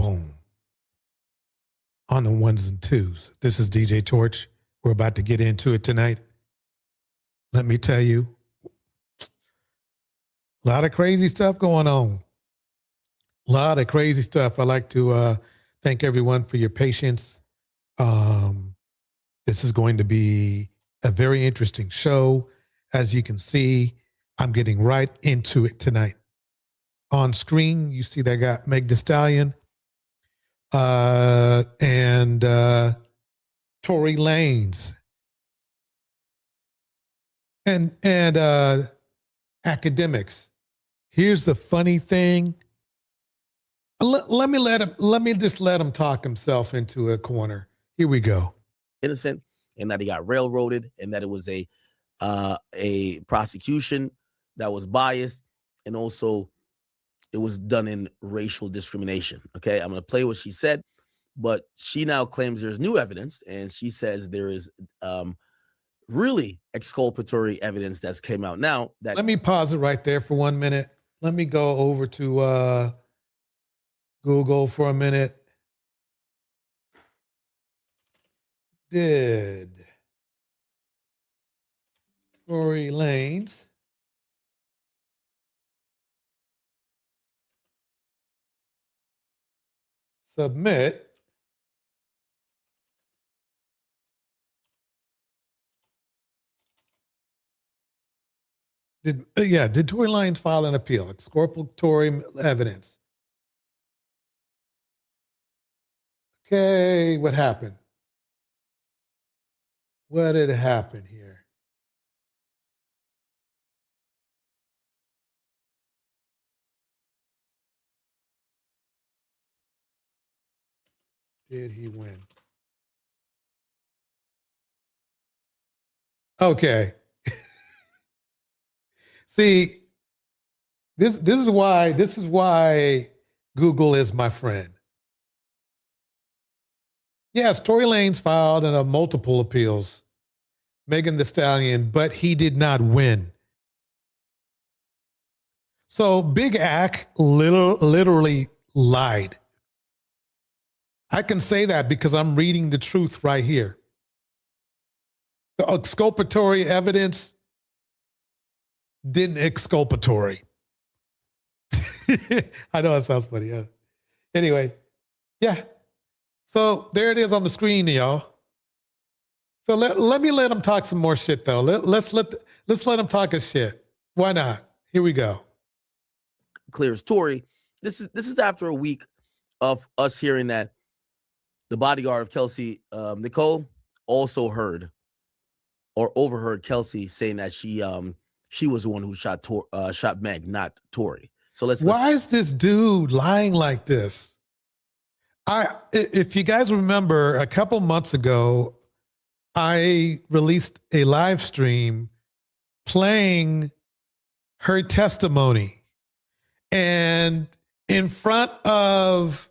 boom on the ones and twos. This is DJ Torch. We're about to get into it tonight. Let me tell you, a lot of crazy stuff going on. A lot of crazy stuff. I'd like to thank everyone for your patience. This is going to be a very interesting show. As you can see, I'm getting right into it tonight. On screen, you see that got Meg Thee Stallion and Tory Lanez and academics. Here's the funny thing. Let me just let him talk himself into a corner. Here we go. Innocent, and that he got railroaded, and that it was a prosecution that was biased, and also it was done in racial discrimination. Okay, I'm going to play what she said, but she now claims there's new evidence, and she says there is really exculpatory evidence that's came out now. That let me pause it right there for 1 minute. Let me go over to Google for a minute. Did Tory Lanez submit did Tory Lanez file an appeal? Exculpatory evidence. Okay, what happened? What did happen here? Did he win? Okay. See, this is why Google is my friend. Yes, Tory Lanez filed multiple appeals, Megan Thee Stallion, but he did not win. So Big Ack literally lied. I can say that because I'm reading the truth right here. The exculpatory evidence didn't exculpatory. I know it sounds funny. Yeah. Anyway, yeah. So there it is on the screen, y'all. So let me let him talk some more shit, though. Let's let him talk his shit. Why not? Here we go. Clears Tory. This is after a week of us hearing that the bodyguard of Kelsey, Nicole, also heard or overheard Kelsey saying that she was the one who shot Meg, not Tory. So why is this dude lying like this? If you guys remember, a couple months ago, I released a live stream playing her testimony, and in front of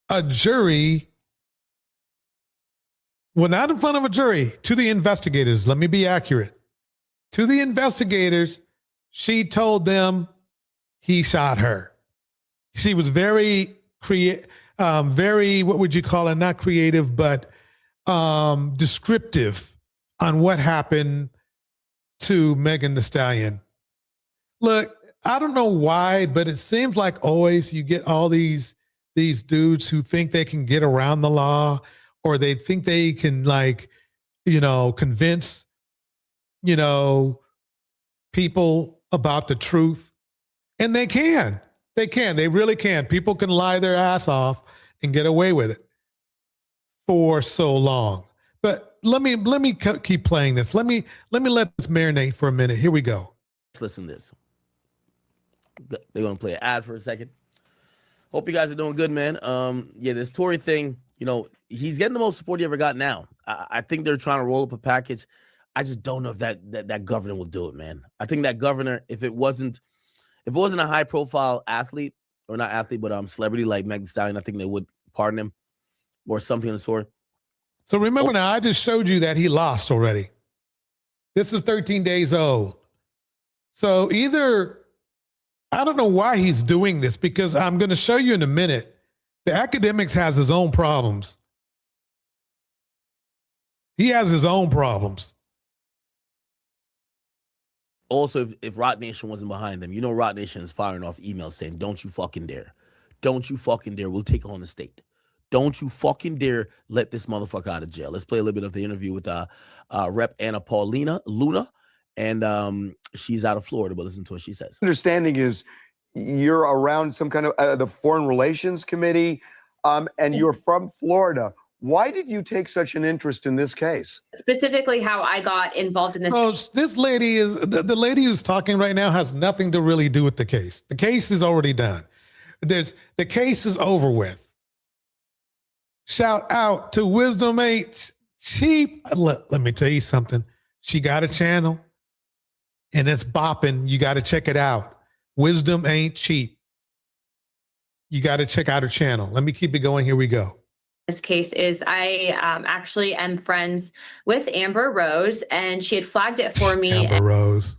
a jury, well, not in front of a jury, to the investigators. Let me be accurate. To the investigators, she told them he shot her. She was very very, what would you call it? Not creative, but descriptive on what happened to Megan Thee Stallion. Look, I don't know why, but it seems like always you get all these dudes who think they can get around the law, or they think they can, like, convince, people about the truth. And they can. They really can. People can lie their ass off and get away with it for so long. But let me keep playing this. Let me let this marinate for a minute. Here we go. Let's listen to this. They're gonna play an ad for a second. Hope you guys are doing good, man. Yeah, this Tory thing, he's getting the most support he ever got now. I think they're trying to roll up a package. I just don't know if that governor will do it, man. I think that governor, if it wasn't a high profile athlete, or not athlete, but celebrity like Meg Thee Stallion, I think they would pardon him or something of the sort. So remember now, I just showed you that he lost already. This is 13 days old. So either, I don't know why he's doing this, because I'm going to show you in a minute The academics has his own problems. He has his own problems. Also, if Rock Nation wasn't behind them, Rock Nation is firing off emails saying, don't you fucking dare. Don't you fucking dare. We'll take on the state. Don't you fucking dare let this motherfucker out of jail. Let's play a little bit of the interview with Rep. Anna Paulina Luna, and she's out of Florida, but listen to what she says. Understanding is you're around some kind of the Foreign Relations Committee, and you're from Florida. Why did you take such an interest in this case? Specifically, how I got involved in this. So this lady is the lady who's talking right now has nothing to really do with the case. The case is already done. The case is over with. Shout out to Wisdom Ain't Cheap. Let me tell you something. She got a channel and it's bopping. You got to check it out. Wisdom Ain't Cheap. You got to check out her channel. Let me keep it going. Here we go. This case is I actually am friends with Amber Rose, and she had flagged it for me. Amber Rose.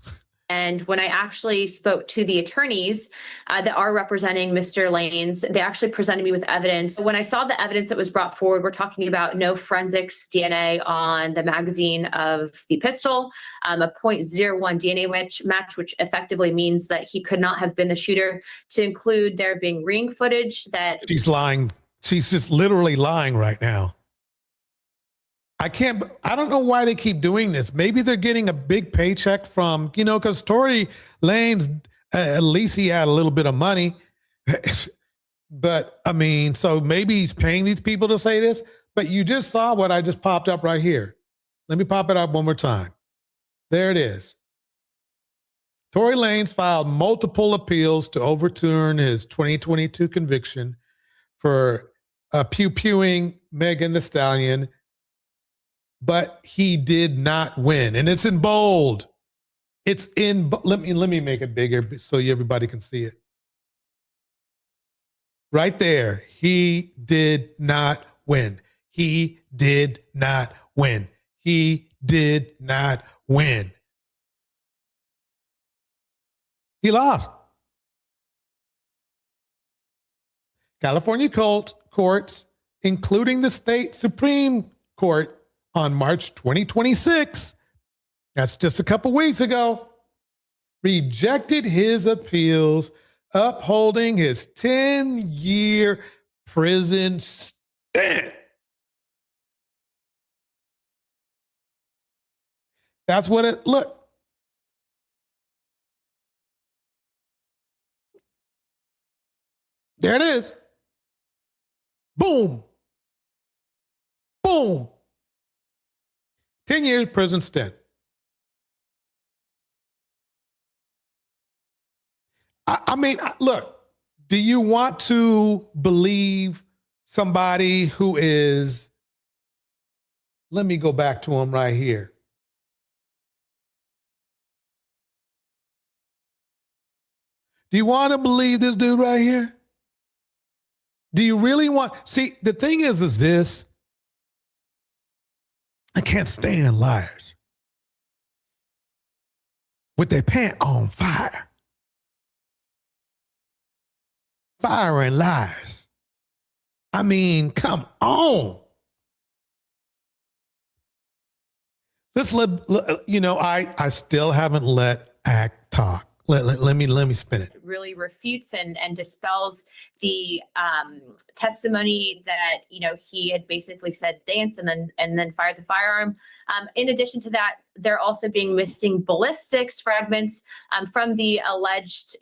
And when I actually spoke to the attorneys that are representing Mr. Lanez, they actually presented me with evidence. When I saw the evidence that was brought forward, we're talking about no forensics DNA on the magazine of the pistol, a 0.01 DNA match, which effectively means that he could not have been the shooter, to include there being ring footage that... She's lying. She's just literally lying right now. I don't know why they keep doing this. Maybe they're getting a big paycheck from, because Tory Lanez, at least he had a little bit of money. But I mean, so maybe he's paying these people to say this, but you just saw what I just popped up right here. Let me pop it up one more time. There it is. Tory Lanez filed multiple appeals to overturn his 2022 conviction for pew-pewing Megan Thee Stallion, but he did not win. And it's in bold. It's in, let me make it bigger so everybody can see it. Right there. He did not win. He did not win. He did not win. He lost. California courts, including the state Supreme Court, on March 2026, that's just a couple weeks ago, rejected his appeals, upholding his 10-year prison stint. That's what it look. There it is. Boom. Boom. 10 years prison stint. I mean, look, do you want to believe somebody who is, let me go back to him right here. Do you want to believe this dude right here? Do you really want, see, the thing is this, I can't stand liars with their pants on fire. Firing lies. I mean, come on. I still haven't let ACT talk. Let me spin it. Really refutes and dispels the testimony that he had basically said dance and then fired the firearm. In addition to that, they're also being missing ballistics fragments from the alleged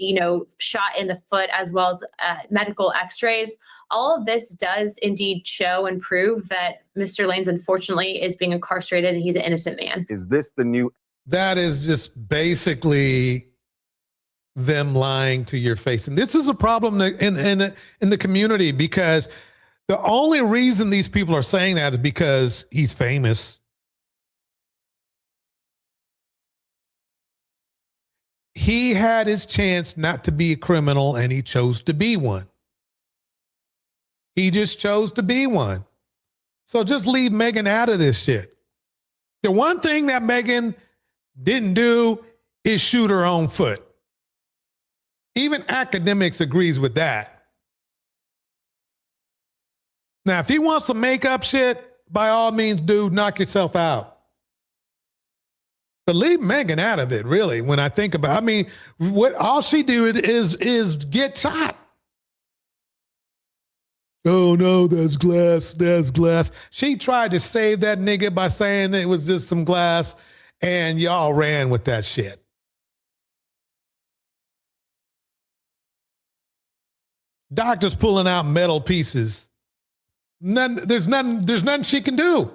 shot in the foot, as well as medical X-rays. All of this does indeed show and prove that Mr. Lanez, unfortunately, is being incarcerated and he's an innocent man. Is this the new? That is just basically them lying to your face. And this is a problem in the community, because the only reason these people are saying that is because he's famous. He had his chance not to be a criminal, and he chose to be one. He just chose to be one. So just leave Megan out of this shit. The one thing that Megan didn't do is shoot her own foot. Even academics agrees with that. Now, if he wants some makeup shit, by all means, dude, knock yourself out. But leave Megan out of it, really, when I think about it. I mean, what all she did is get shot. Oh no, that's glass. She tried to save that nigga by saying it was just some glass, and y'all ran with that shit. Doctor's pulling out metal pieces. There's nothing she can do.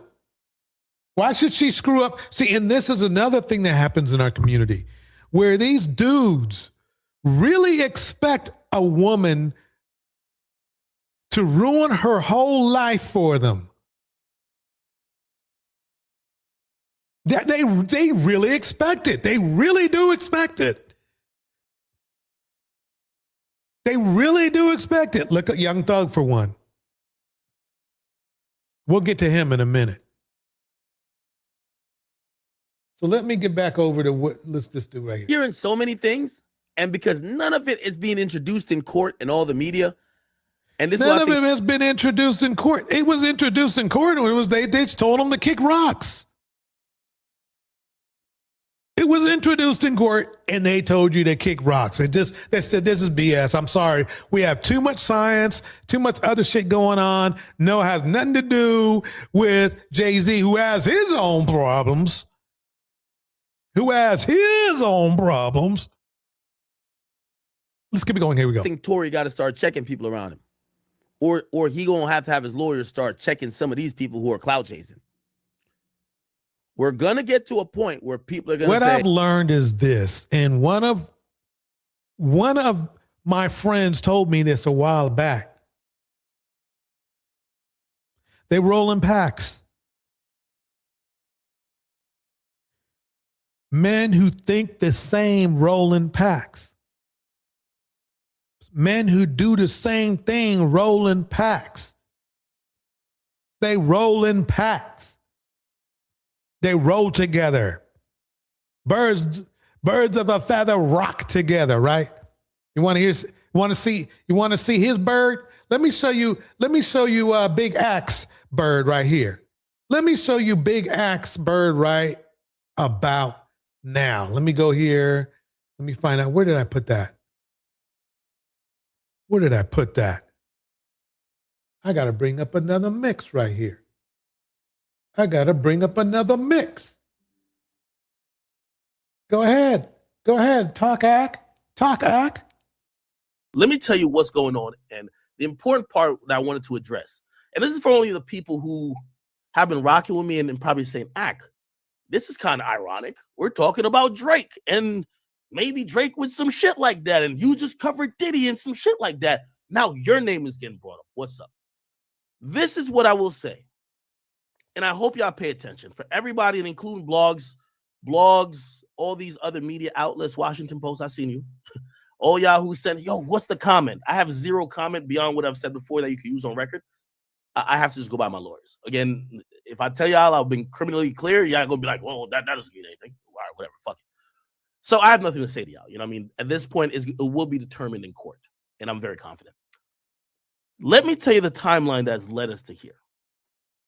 Why should she screw up? See, and this is another thing that happens in our community where these dudes really expect a woman to ruin her whole life for them. That they really expect it. They really do expect it. They really do expect it. Look at Young Thug for one. We'll get to him in a minute. So let me get back over to what let's just do right here. Hearing so many things, and because none of it is being introduced in court and all the media, and this none of it has been introduced in court. It was introduced in court when it was they told him to kick rocks. It was introduced in court, and they told you to kick rocks. They said this is BS. I'm sorry. We have too much science, too much other shit going on. No, it has nothing to do with Jay-Z, who has his own problems. Let's keep it going. Here we go. I think Tory got to start checking people around him, or he gonna have to have his lawyers start checking some of these people who are clout chasing. We're gonna get to a point where people are gonna what say, I've learned is this, and one of my friends told me this a while back. They roll in packs. Men who think the same roll in packs. Men who do the same thing roll in packs. They roll in packs. They roll together. Birds of a feather rock together, right? You want to see his bird? Let me show you Big Axe bird right here. Let me show you Big Axe bird right about now. Let me go here. Let me find out. Where did I put that? I got to bring up another mix right here. Go ahead. Talk, Ack. let me tell you what's going on, and the important part that I wanted to address. And this is for only the people who have been rocking with me and probably saying, Ack, this is kind of ironic. We're talking about Drake, and maybe Drake with some shit like that, and you just covered Diddy and some shit like that. Now your name is getting brought up. What's up? This is what I will say, and I hope y'all pay attention. For everybody, and including blogs, all these other media outlets, Washington Post, I seen you. All y'all who said, yo, what's the comment? I have zero comment beyond what I've said before that you can use on record. I have to just go by my lawyers. Again, if I tell y'all I've been criminally clear, y'all gonna be like, well, that doesn't mean anything. All right, whatever, fuck it. So I have nothing to say to y'all. You know what I mean? At this point, it will be determined in court, and I'm very confident. Let me tell you the timeline that's led us to here.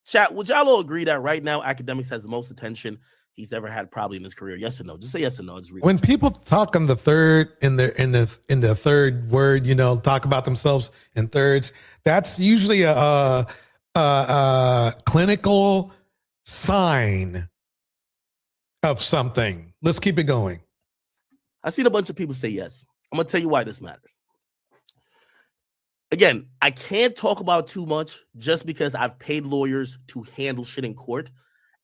Chat, would y'all all agree that right now Academics has the most attention he's ever had probably in his career? Yes or no? Just say yes or no. When people talk on the third in the third word, talk about themselves in thirds, that's usually a clinical sign of something. Let's keep it going. I seen a bunch of people say yes. I'm gonna tell you why this matters. Again, I can't talk about too much just because I've paid lawyers to handle shit in court.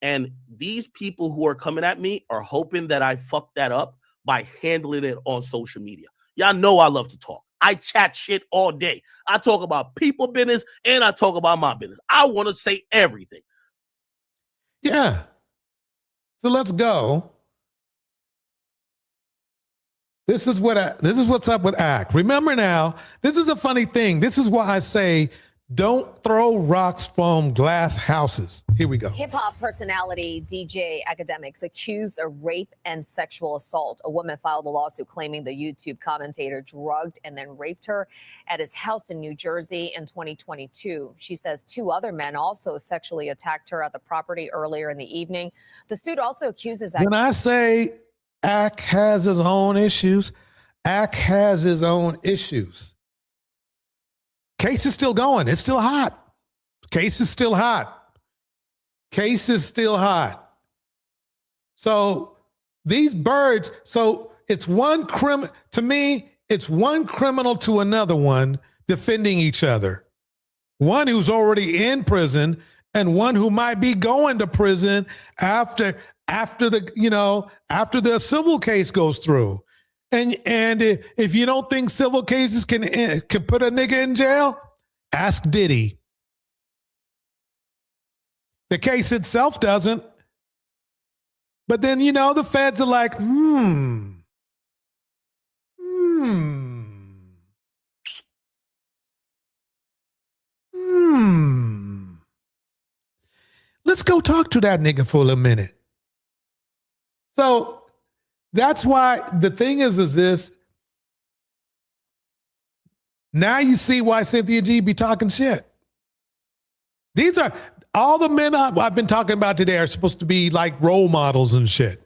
And these people who are coming at me are hoping that I fuck that up by handling it on social media. Y'all know I love to talk. I chat shit all day. I talk about people business and I talk about my business. I want to say everything. Yeah. So let's go. This is what's up with Ack. Remember now, this is a funny thing. This is why I say Don't throw rocks from glass houses. Here we go. Hip hop personality DJ Academics accused of rape and sexual assault. A woman filed a lawsuit claiming the YouTube commentator drugged and then raped her at his house in New Jersey in 2022. She says 2 other men also sexually attacked her at the property earlier in the evening. The suit also accuses. When I say Ack has his own issues, Ack has his own issues. Case is still going. It's still hot. Case is still hot. Case is still hot. So these birds, so it's one to me, it's one criminal to another one defending each other. One who's already in prison and one who might be going to prison after the civil case goes through. And if you don't think civil cases can put a nigga in jail, ask Diddy. The case itself doesn't. But then, the feds are like, Let's go talk to that nigga for a minute. So that's why the thing is this. Now you see why Cynthia G be talking shit. These are all the men I've been talking about today are supposed to be like role models and shit.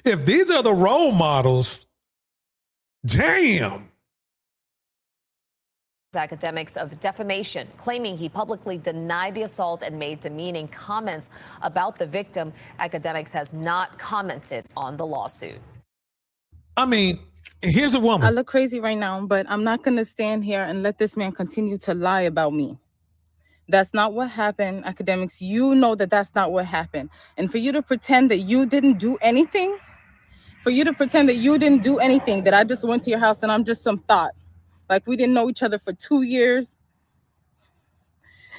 If these are the role models, damn. Academics of defamation, claiming he publicly denied the assault and made demeaning comments about the victim. Academics has not commented on the lawsuit. I mean, here's a woman. I look crazy right now, but I'm not going to stand here and let this man continue to lie about me. That's not what happened. Academics, you know that that's not what happened. And for you to pretend that you didn't do anything, that I just went to your house and I'm just some thought, like we didn't know each other for 2 years.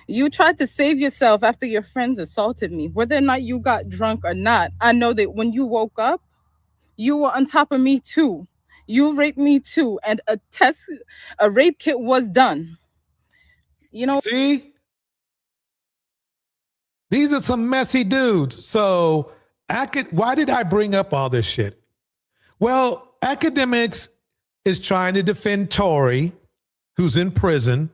You tried to save yourself after your friends assaulted me. Whether or not you got drunk or not, I know that when you woke up, you were on top of me too. You raped me too, and a rape kit was done. See? These are some messy dudes. So, why did I bring up all this shit? Well, Academics is trying to defend Tory, who's in prison.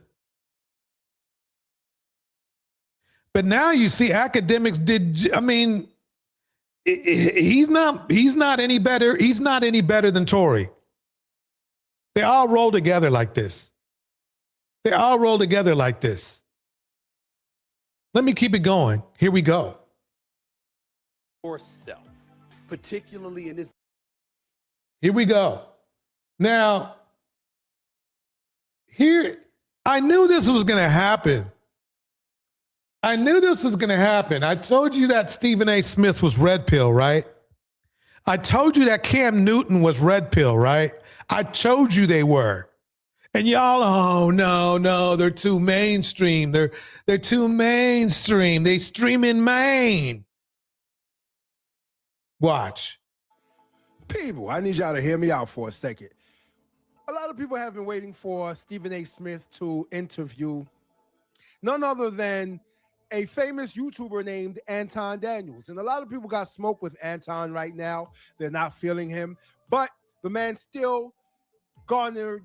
But now you see Academics he's not any better. He's not any better than Tory. They all roll together like this. Let me keep it going. Here we go. Yourself, particularly in this. Here we go. Now, I knew this was going to happen. I told you that Stephen A. Smith was red pill, right? I told you that Cam Newton was red pill, right? I told you they were. And y'all, oh, no, they're too mainstream. They're too mainstream. They stream in Maine. Watch. People, I need y'all to hear me out for a second. A lot of people have been waiting for Stephen A. Smith to interview none other than a famous YouTuber named Anton Daniels. And a lot of people got smoke with Anton right now. They're not feeling him. But the man still garnered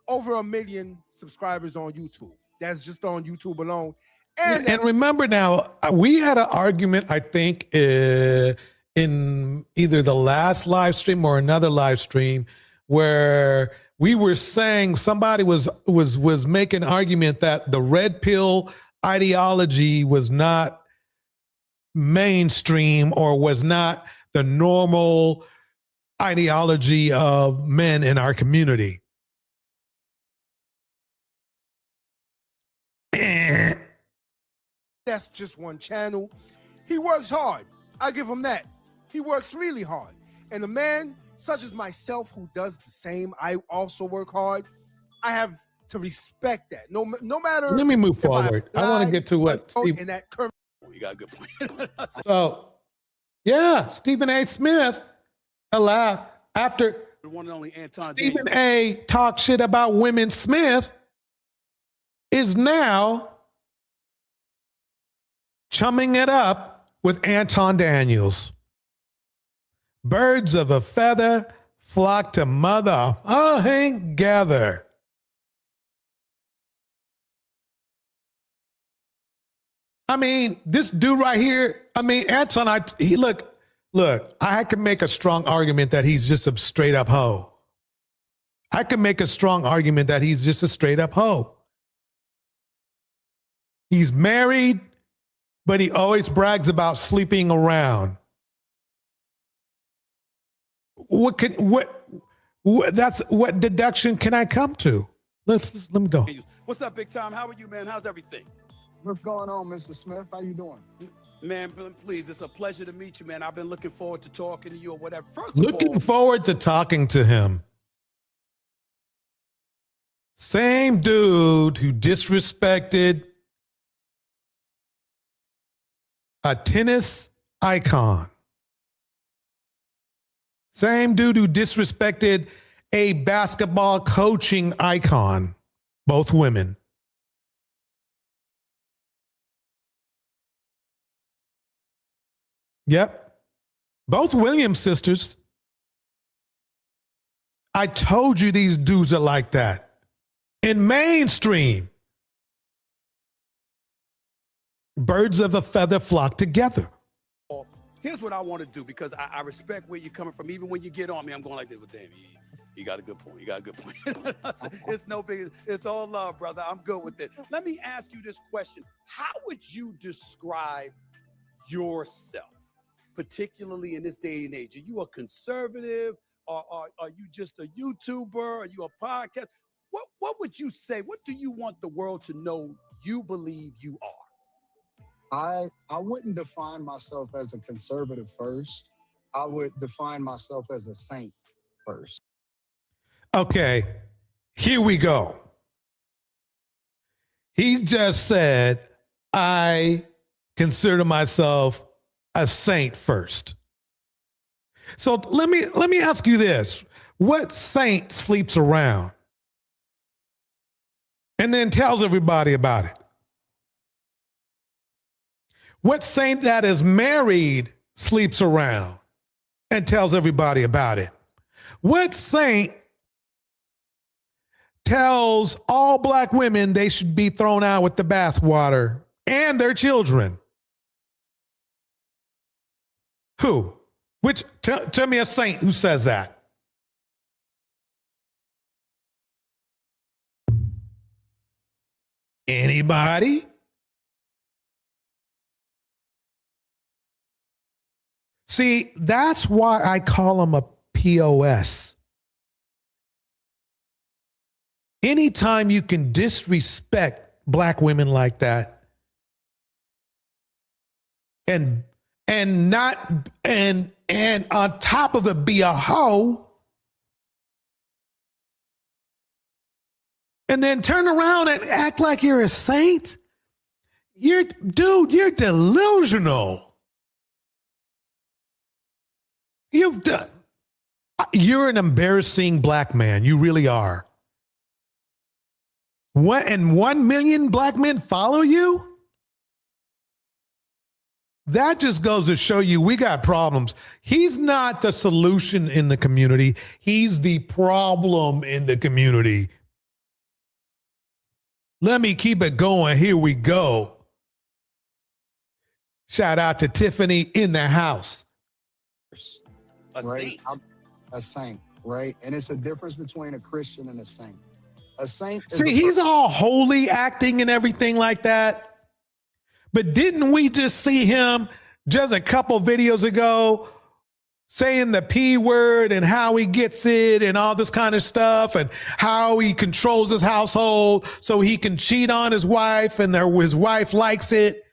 over 1 million subscribers on YouTube. That's just on YouTube alone. And remember now, we had an argument, I think, in either the last live stream or another live stream where we were saying somebody was making an argument that the red pill ideology was not mainstream or was not the normal ideology of men in our community. That's just one channel. He works hard. I give him that. He works really hard. And a man such as myself who does the same, I also work hard. I have to respect that. No matter. Let me move forward. I want to get to what Steve. In that curve. You got a good point. So, yeah, Stephen A. Smith allowed after The one and only Anton Stephen Daniels. A. talked shit about Women Smith. is now chumming it up with Anton Daniels. Birds of a feather flock to mother together. I mean, this dude right here, I mean, Anton, look, I can make a strong argument that he's just a straight up hoe. I can make a strong argument that he's just a straight up hoe. He's married, but he always brags about sleeping around. What deduction can I come to? Let me go. What's up, Big Time? How are you, man? How's everything? What's going on, Mr. Smith? How you doing? Man, please, it's a pleasure to meet you, man. I've been looking forward to talking to you or whatever. First of Looking all, forward to talking to him. Same dude who disrespected a tennis icon. Same dude who disrespected a basketball coaching icon, both women. Yep. Both Williams sisters. I told you these dudes are like that. In mainstream, birds of a feather flock together. here's what I want to do, because I respect where you're coming from. Even when you get on me, I'm going like this with damn, you got a good point. You got a good point. It's no big, it's all love, brother. I'm good with it. Let me ask you this question. How would you describe yourself, particularly in this day and age? Are you a conservative? Or are you just a YouTuber? Are you a podcast? What would you say? What do you want the world to know you believe you are? I wouldn't define myself as a conservative first. I would define myself as a saint first. Okay, here we go. He just said, I consider myself a saint first. So let me ask you this. What saint sleeps around and then tells everybody about it? What saint that is married sleeps around and tells everybody about it? What saint tells all black women they should be thrown out with the bathwater and their children? Who? Tell me a saint who says that. Anybody? See, that's why I call him a POS. Anytime you can disrespect black women like that and on top of it be a hoe, and then turn around and act like you're a saint, you're delusional. You're an embarrassing black man. You really are. What, and 1 million black men follow you? That just goes to show you we got problems. He's not the solution in the community. He's the problem in the community. Let me keep it going. Here we go. Shout out to Tiffany in the house. Right? A saint, right? And it's a difference between a Christian and a saint. A saint is See, he's all holy acting and everything like that. But didn't we just see him just a couple videos ago saying the P word and how he gets it and all this kind of stuff and how he controls his household so he can cheat on his wife and his wife likes it?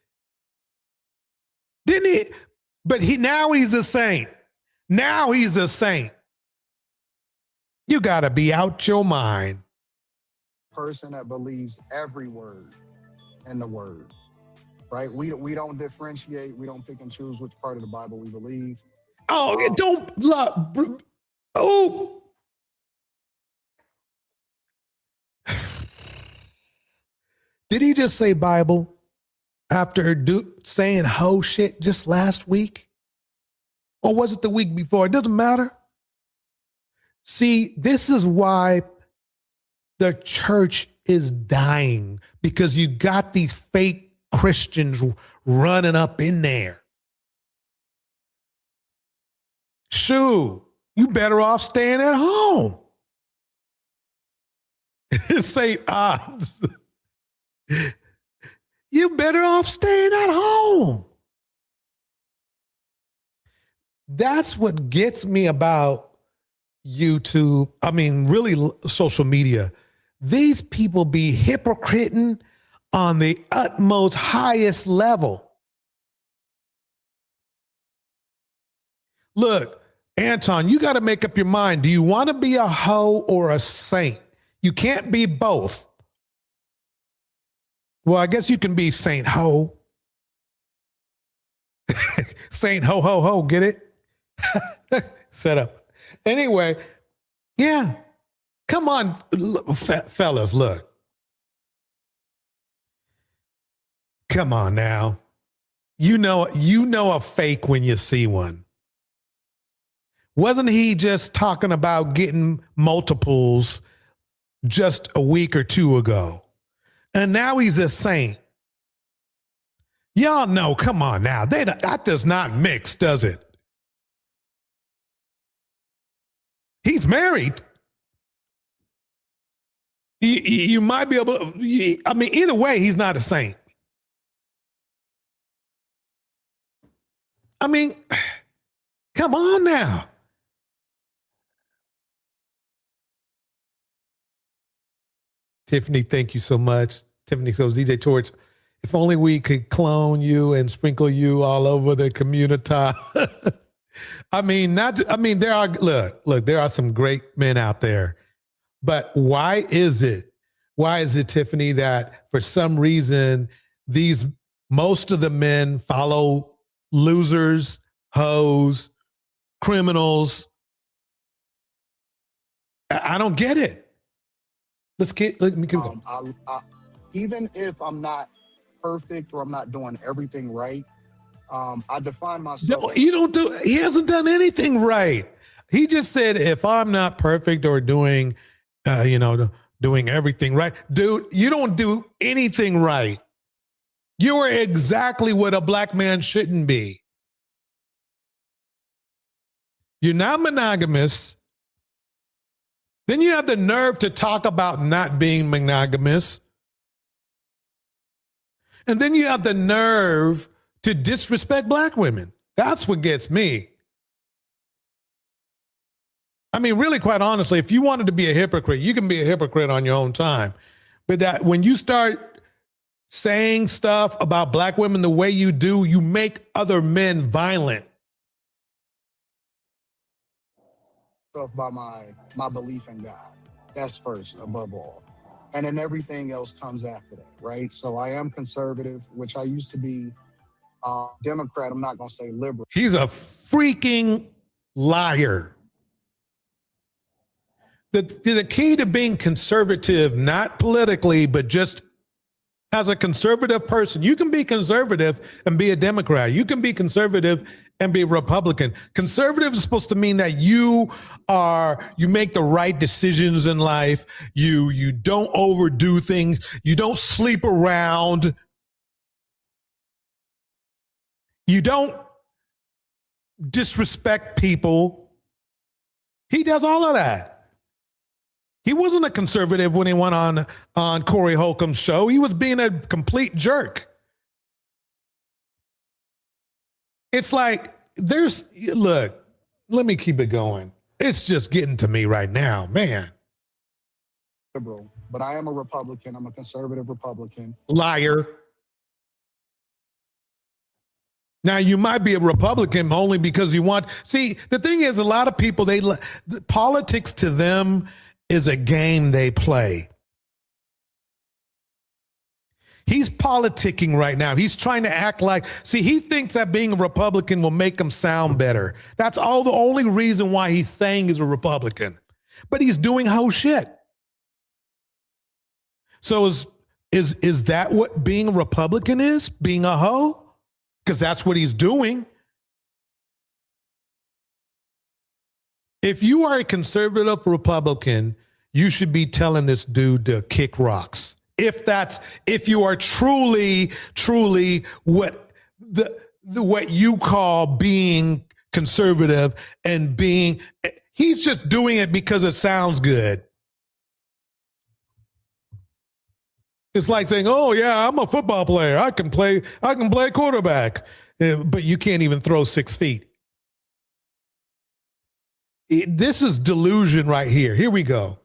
Didn't he? But now he's a saint. Now he's a saint. You got to be out your mind. Person that believes every word in the word, right? We don't differentiate. We don't pick and choose which part of the Bible we believe. Oh, don't love. Oh. Did he just say Bible after saying ho shit just last week? Or was it the week before? It doesn't matter. See, this is why the church is dying, because you got these fake Christians running up in there. Shoo, you better off staying at home. St. Odds. You better off staying at home. That's what gets me about YouTube. I mean, really social media. These people be hypocriting on the utmost highest level. Look, Anton, you got to make up your mind. Do you want to be a hoe or a saint? You can't be both. Well, I guess you can be Saint Ho. Saint Ho, ho, ho. Get it? Set up. Anyway, yeah. Come on, fellas, look. Come on now. You know a fake when you see one. Wasn't he just talking about getting multiples just a week or two ago? And now he's a saint. Y'all know, come on now. That does not mix, does it? He's married. You might be able to, I mean, either way, he's not a saint. I mean, come on now. Tiffany, thank you so much. Tiffany says, DJ Torch, if only we could clone you and sprinkle you all over the community. I mean, there are some great men out there. But why is it, Tiffany, that for some reason most of the men follow losers, hoes, criminals? I don't get it. Let me keep going. Even if I'm not perfect or I'm not doing everything right, I define myself. No, he hasn't done anything right. He just said, if I'm not perfect or doing everything right. Dude, you don't do anything right. You are exactly what a black man shouldn't be. You're not monogamous. Then you have the nerve to talk about not being monogamous. And then you have the nerve to disrespect black women. That's what gets me. I mean, really, quite honestly, if you wanted to be a hypocrite, you can be a hypocrite on your own time. But that when you start saying stuff about black women the way you do, you make other men violent. By my belief in God. That's first, above all. And then everything else comes after that, right? So I am conservative, which I used to be Democrat. I'm not going to say liberal. He's a freaking liar. The key to being conservative, not politically, but just as a conservative person, you can be conservative and be a Democrat. You can be conservative and be a Republican. Conservative is supposed to mean that you make the right decisions in life. You don't overdo things. You don't sleep around. You don't disrespect people. He does all of that. He wasn't a conservative when he went on Corey Holcomb's show. He was being a complete jerk. It's like look, let me keep it going. It's just getting to me right now, man. Liberal, but I am a Republican. I'm a conservative Republican. Liar. Now, you might be a Republican only because you want. See, the thing is, a lot of people, politics to them is a game they play. He's politicking right now. He's trying to act like, he thinks that being a Republican will make him sound better. That's the only reason why he's saying he's a Republican. But he's doing whole shit. So as Is that what being a Republican is? Being a hoe? Because that's what he's doing. If you are a conservative Republican, you should be telling this dude to kick rocks. If you are truly what what you call being conservative and he's just doing it because it sounds good. It's like saying, "Oh yeah, I'm a football player. I can play quarterback," but you can't even throw 6 feet. This is delusion right here. Here we go.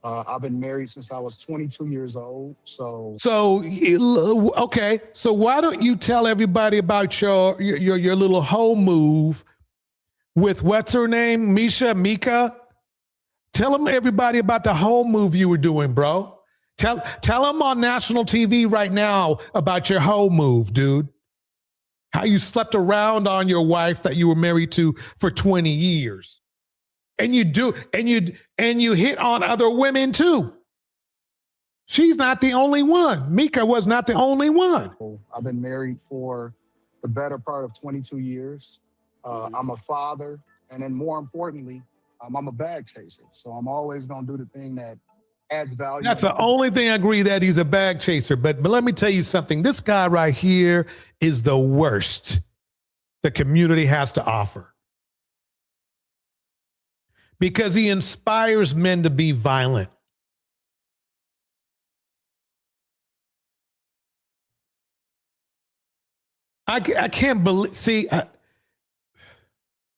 I've been married since I was 22 years old. So okay. So why don't you tell everybody about your little hoe move with what's her name, Mika? Tell them everybody about the hoe move you were doing, bro. Tell them on national TV right now about your hoe move, dude. How you slept around on your wife that you were married to for 20 years. And you hit on other women too. She's not the only one. Mika was not the only one. I've been married for the better part of 22 years. I'm a father. And then more importantly, I'm a bag chaser. So I'm always going to do the thing that adds value. That's the only thing I agree that he's a bag chaser. But let me tell you something. This guy right here is the worst the community has to offer. Because he inspires men to be violent. I can't believe,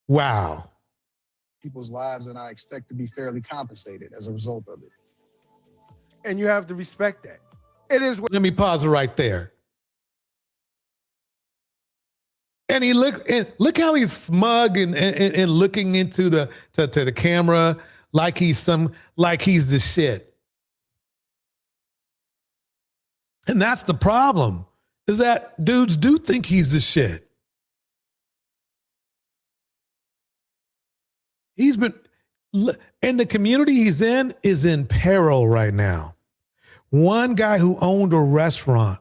wow. People's lives, and I expect to be fairly compensated as a result of it. And you have to respect that. It is. Let me pause it right there. And look how he's smug and looking into to the camera like he's the shit. And that's the problem, is that dudes do think he's the shit. And the community he's in is in peril right now. One guy who owned a restaurant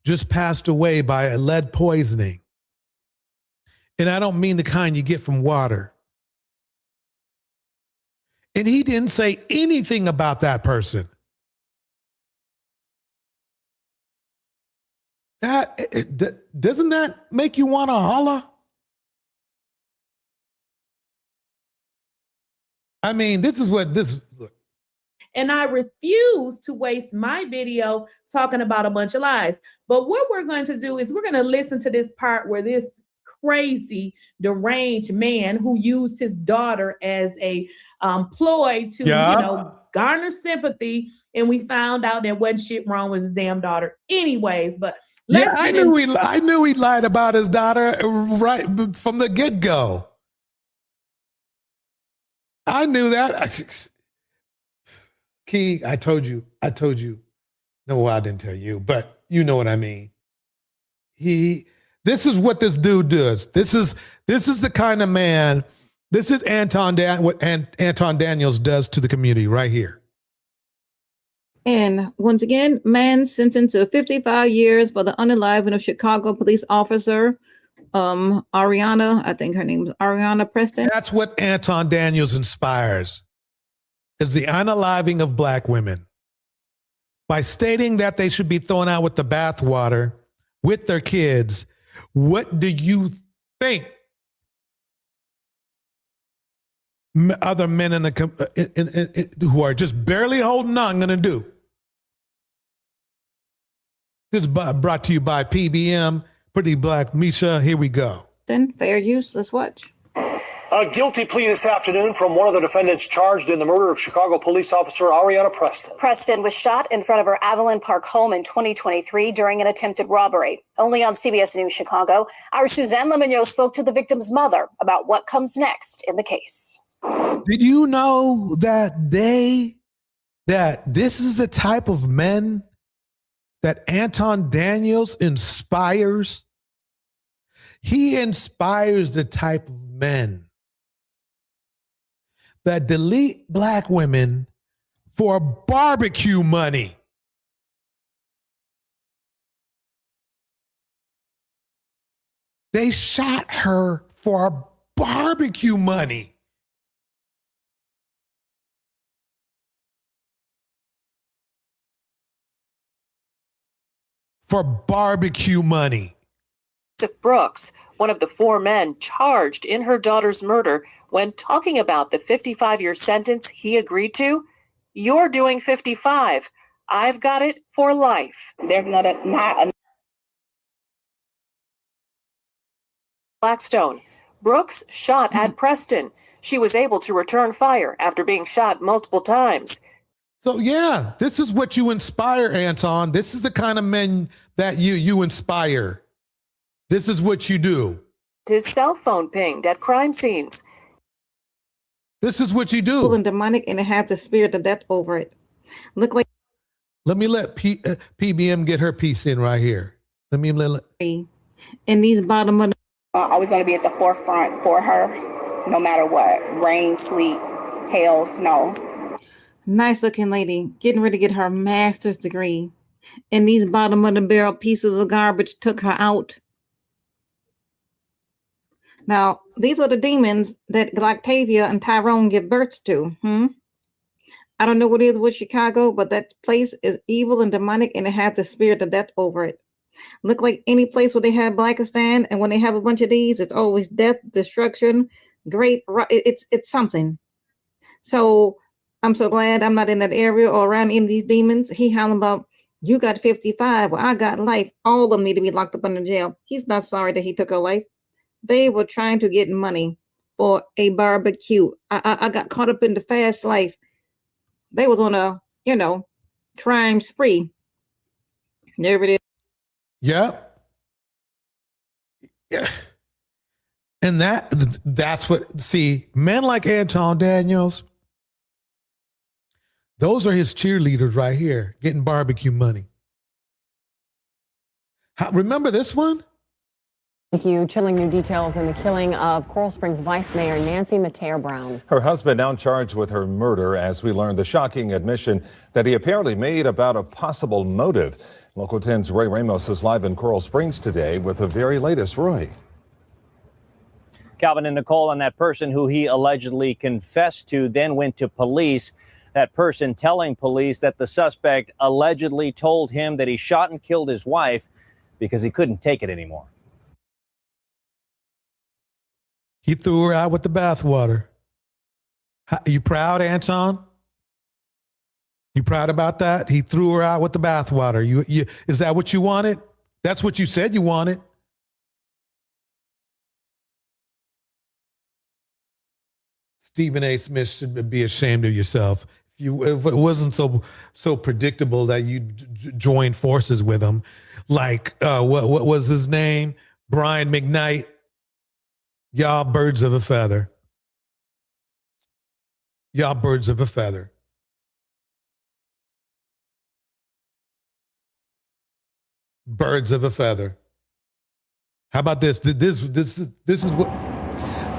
just passed away by lead poisoning. And I don't mean the kind you get from water. And he didn't say anything about that person. Doesn't that make you want to holler? I mean, this is what this. And I refuse to waste my video talking about a bunch of lies. But what we're going to do is we're going to listen to this part where this crazy, deranged man who used his daughter as a ploy to, garner sympathy. And we found out there wasn't shit wrong with his damn daughter anyways. But I knew he lied about his daughter right from the get-go. I knew that. Key, I told you. No, I didn't tell you, but you know what I mean. This is what this dude does. This is the kind of man. This is what Anton Daniels does to the community right here. And once again, man sentenced to 55 years for the unaliving of Chicago police officer Ariana. I think her name is Ariana Preston. That's what Anton Daniels inspires, is the unaliving of black women. By stating that they should be thrown out with the bathwater with their kids, what do you think other men who are just barely holding on going to do? This is brought to you by PBM, Pretty Black Misha. Here we go. Then fair use. Let's watch. A guilty plea this afternoon from one of the defendants charged in the murder of Chicago police officer Ariana Preston. Preston was shot in front of her Avalon Park home in 2023 during an attempted robbery. Only on CBS News Chicago, our Suzanne Lemonnier spoke to the victim's mother about what comes next in the case. Did you know that this is the type of men that Anton Daniels inspires? He inspires the type of men that delete black women for barbecue money. They shot her for barbecue money. For barbecue money. Brooks, one of the 4 men charged in her daughter's murder, when talking about the 55-year sentence he agreed to, "You're doing 55. I've got it for life." There's not a Blackstone. Brooks shot at Preston. She was able to return fire after being shot multiple times. So yeah, this is what you inspire, Anton. This is the kind of men that you inspire. This is what you do. His cell phone pinged at crime scenes. This is what you do. Evil and demonic, and it has the spirit of death over it. Look like. Let me let PBM get her piece in right here. Let me let. And these bottom of. I was going to be at the forefront for her, no matter what. Rain, sleet, hail, snow. Nice looking lady, getting ready to get her master's degree. And these bottom of the barrel pieces of garbage took her out. Now, these are the demons that Octavia and Tyrone give birth to. I don't know what it is with Chicago, but that place is evil and demonic, and it has the spirit of death over it. Look like any place where they have Blackistan, and when they have a bunch of these, it's always death, destruction, great. It's something. So I'm so glad I'm not in that area or around any of these demons. He hollering about, you got 55, well, I got life. All of them need to be locked up in the jail. He's not sorry that he took her life. They were trying to get money for a barbecue. I got caught up in the fast life. They was on a, crime spree. There it is. Yep. Yeah. And that's what, see, men like Anton Daniels, those are his cheerleaders right here, getting barbecue money. Remember this one? Thank you. Chilling new details in the killing of Coral Springs Vice Mayor Nancy Mateo Brown. Her husband now charged with her murder as we learned the shocking admission that he apparently made about a possible motive. Local 10's Ray Ramos is live in Coral Springs today with the very latest. Roy. Calvin and Nicole, on that person who he allegedly confessed to then went to police. That person telling police that the suspect allegedly told him that he shot and killed his wife because he couldn't take it anymore. He threw her out with the bathwater. You proud, Anton? You proud about that? He threw her out with the bathwater. You is that what you wanted? That's what you said you wanted. Stephen A. Smith should be ashamed of yourself. If it wasn't so predictable that you joined forces with him, like what was his name? Brian McKnight. Y'all birds of a feather. Y'all birds of a feather. Birds of a feather. How about this? This is what.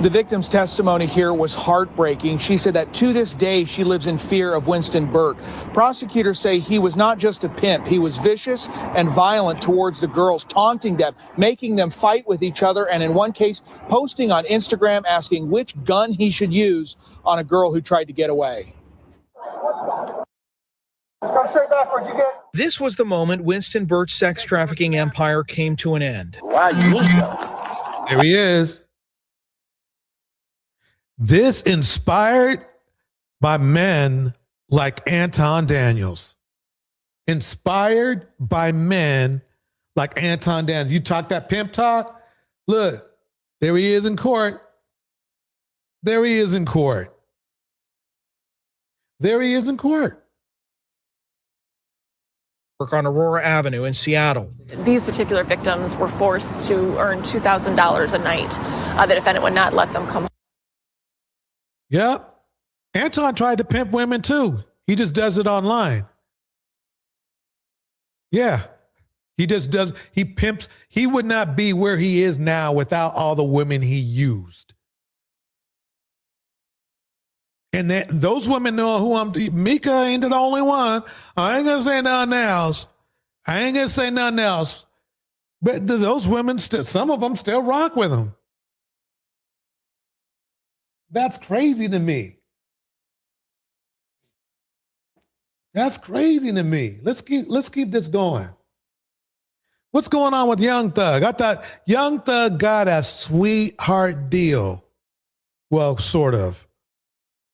The victim's testimony here was heartbreaking. She said that to this day, she lives in fear of Winston Burke. Prosecutors say he was not just a pimp. He was vicious and violent towards the girls, taunting them, making them fight with each other, and in one case, posting on Instagram asking which gun he should use on a girl who tried to get away. Come straight back. Where'd you get? This was the moment Winston Burke's sex trafficking empire came to an end. There he is. This inspired by men like Anton Daniels. Inspired by men like Anton Daniels. You talk that pimp talk? Look, there he is in court. There he is in court. There he is in court. On Aurora Avenue in Seattle. These particular victims were forced to earn $2,000 a night. The defendant would not let them come home. Yep. Anton tried to pimp women too. He just does it online. Yeah. He just does. He pimps. He would not be where he is now without all the women he used. And those women know who I'm. Mika ain't the only one. I ain't going to say nothing else. But those women, some of them still rock with him. That's crazy to me. That's crazy to me. Let's keep this going. What's going on with Young Thug? I thought Young Thug got a sweetheart deal. Well, sort of.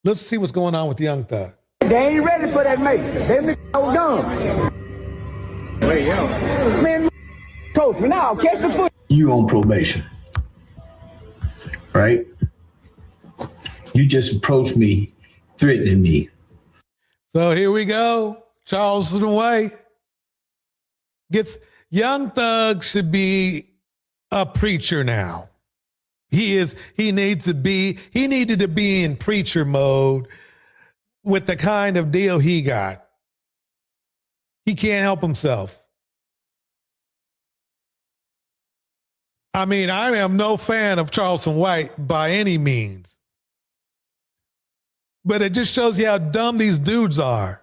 Let's see what's going on with Young Thug. They ain't ready for that mate. They no gun. Wait, yo. Man, toast me now. Catch the foot. You on probation, right? You just approached me, threatening me. So here we go. Charleston White gets Young Thug should be a preacher now. He needed to be in preacher mode with the kind of deal he got. He can't help himself. I mean, I am no fan of Charleston White by any means. But it just shows you how dumb these dudes are.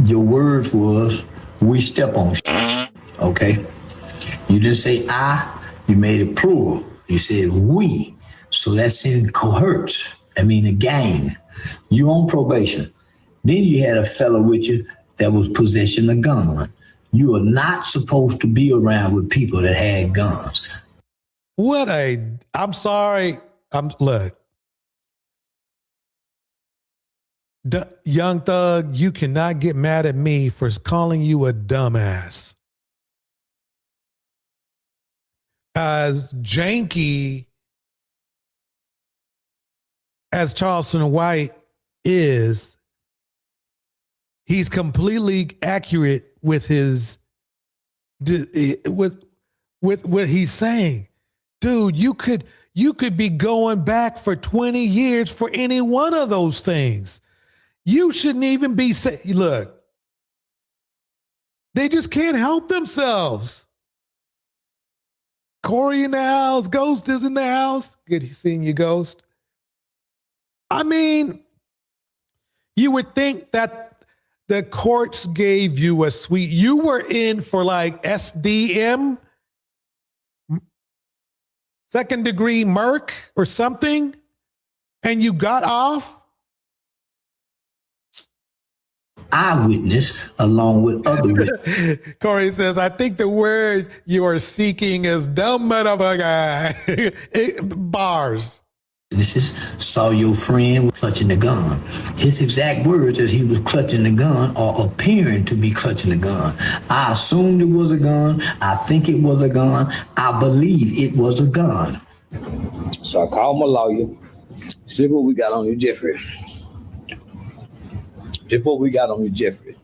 Your words was, we step on okay? You didn't say I, you made it plural. You said we. So that's in cohorts. I mean, a gang. You on probation. Then you had a fellow with you that was possessing a gun. You are not supposed to be around with people that had guns. I'm sorry. Look. Young Thug, you cannot get mad at me for calling you a dumbass. As janky as Charleston White is, he's completely accurate with his with what he's saying. Dude, you could be going back for 20 years for any one of those things. You shouldn't even be saying, look, they just can't help themselves. Corey in the house, Ghost is in the house. Good seeing you, Ghost. I mean, you would think that the courts gave you a sweet, you were in for like SDM, second degree murk or something, and you got off. Eyewitness along with other witnesses. Corey says, I think the word you are seeking is dumb motherfucker. Bars. Witnesses saw your friend clutching the gun. His exact words as he was clutching the gun or appearing to be clutching the gun. I assumed it was a gun. I think it was a gun. I believe it was a gun. So I called my lawyer. See what we got on you, Jeffrey. Here's what we got on you, Jeffrey.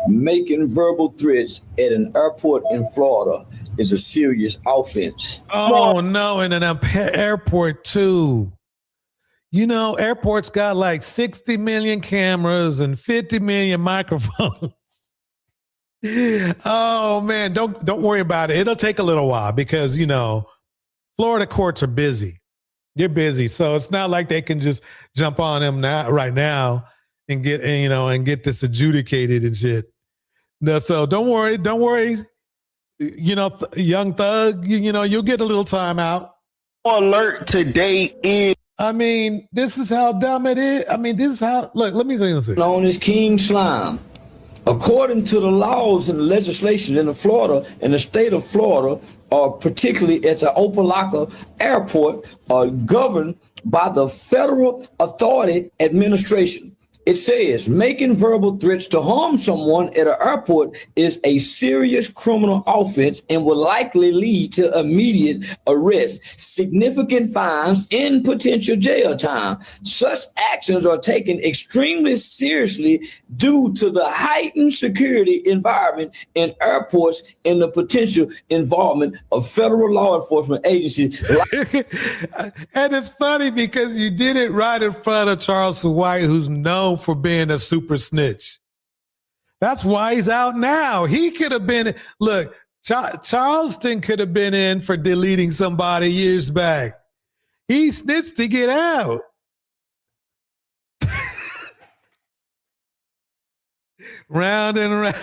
Making verbal threats at an airport in Florida is a serious offense. Oh, no, in an airport, too. You know, airports got like 60 million cameras and 50 million microphones. Oh, man, don't worry about it. It'll take a little while because, you know, Florida courts are busy. They're busy. So it's not like they can just jump on them right now and get this adjudicated and shit. No, so don't worry. You know, Young Thug, you'll get a little time out. Alert today is. I mean, this is how dumb it is. I mean, this is how, look, let me say this. Known as King Slime. According to the laws and the legislation in Florida, in the state of Florida, or particularly at the Opelika Airport, are governed by the Federal Authority Administration. It says making verbal threats to harm someone at an airport is a serious criminal offense and will likely lead to immediate arrest, significant fines, and potential jail time. Such actions are taken extremely seriously due to the heightened security environment in airports and the potential involvement of federal law enforcement agencies. And it's funny because you did it right in front of Charleston White, who's known for being a super snitch. That's why he's out now. He could have been, look, Charleston could have been in for deleting somebody years back. He snitched to get out. Round and round.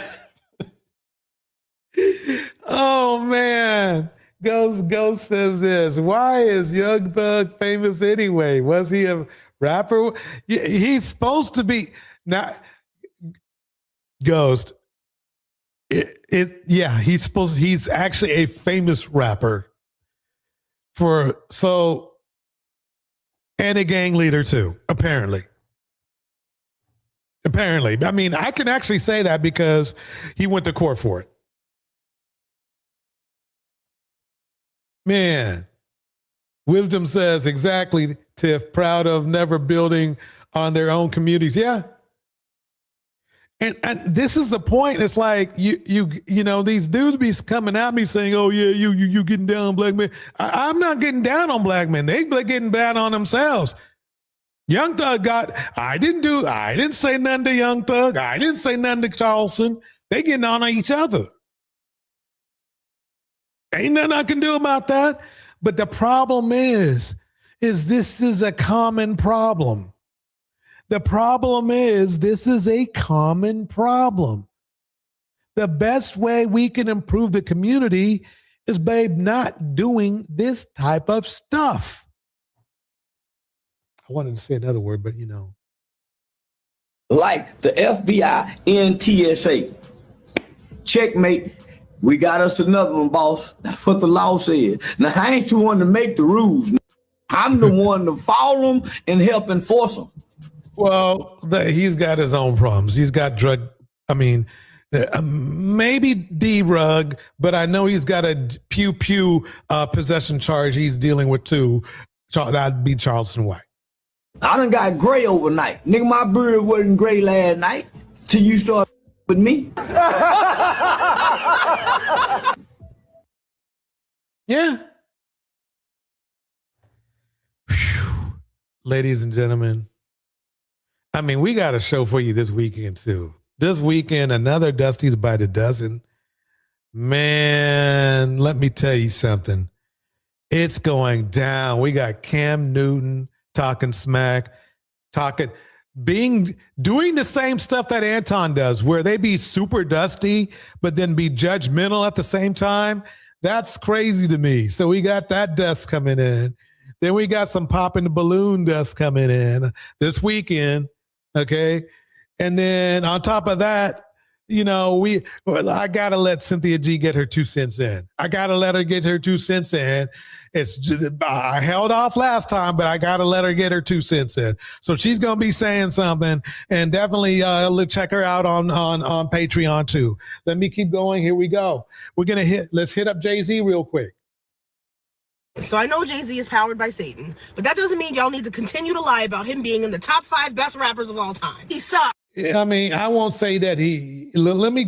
Oh, man. Ghost says this. Why is Young Thug famous anyway? Was he a rapper? He's supposed to be. Not Ghost. He's actually a famous rapper and a gang leader too, apparently. I mean, I can actually say that because he went to court for it. Man, Wisdom says, exactly, Tiff, proud of never building on their own communities. Yeah. And this is the point. It's like you know, these dudes be coming at me saying, "Oh yeah, you getting down on black men." I'm not getting down on black men. They getting down on themselves. Young Thug I didn't say nothing to Young Thug. I didn't say nothing to Charleston. They getting on each other. Ain't nothing I can do about that. But the problem is this is a common problem. The problem is this is a common problem. The best way we can improve the community is, babe, not doing this type of stuff. I wanted to say another word, but you know. Like the FBI and TSA. Checkmate. We got us another one, boss. That's what the law said. Now, I ain't the one to make the rules. I'm the one to follow them and help enforce them. Well, he's got his own problems. He's got maybe D-Rug, but I know he's got a pew possession charge he's dealing with too. That'd be Charleston White. I done got gray overnight. Nigga, my beard wasn't gray last night till you started with me. Yeah. Whew. Ladies and gentlemen, I mean, we got a show for you this weekend too. This weekend, another Dusty's by the dozen. Man, let me tell you something. It's going down. We got Cam Newton talking smack, doing the same stuff that Anton does, where they be super dusty, but then be judgmental at the same time. That's crazy to me. So we got that dust coming in. Then we got some popping the balloon dust coming in this weekend. Okay. And then on top of that, you know, I got to let Cynthia G get her 2 cents in. I got to let her get her 2 cents in. I held off last time, but I got to let her get her 2 cents in. So she's going to be saying something, and definitely check her out on Patreon too. Let me keep going. Here we go. Let's hit up Jay-Z real quick. So I know Jay-Z is powered by Satan, but that doesn't mean y'all need to continue to lie about him being in the top 5 best rappers of all time. He sucks. I mean, I won't say that let me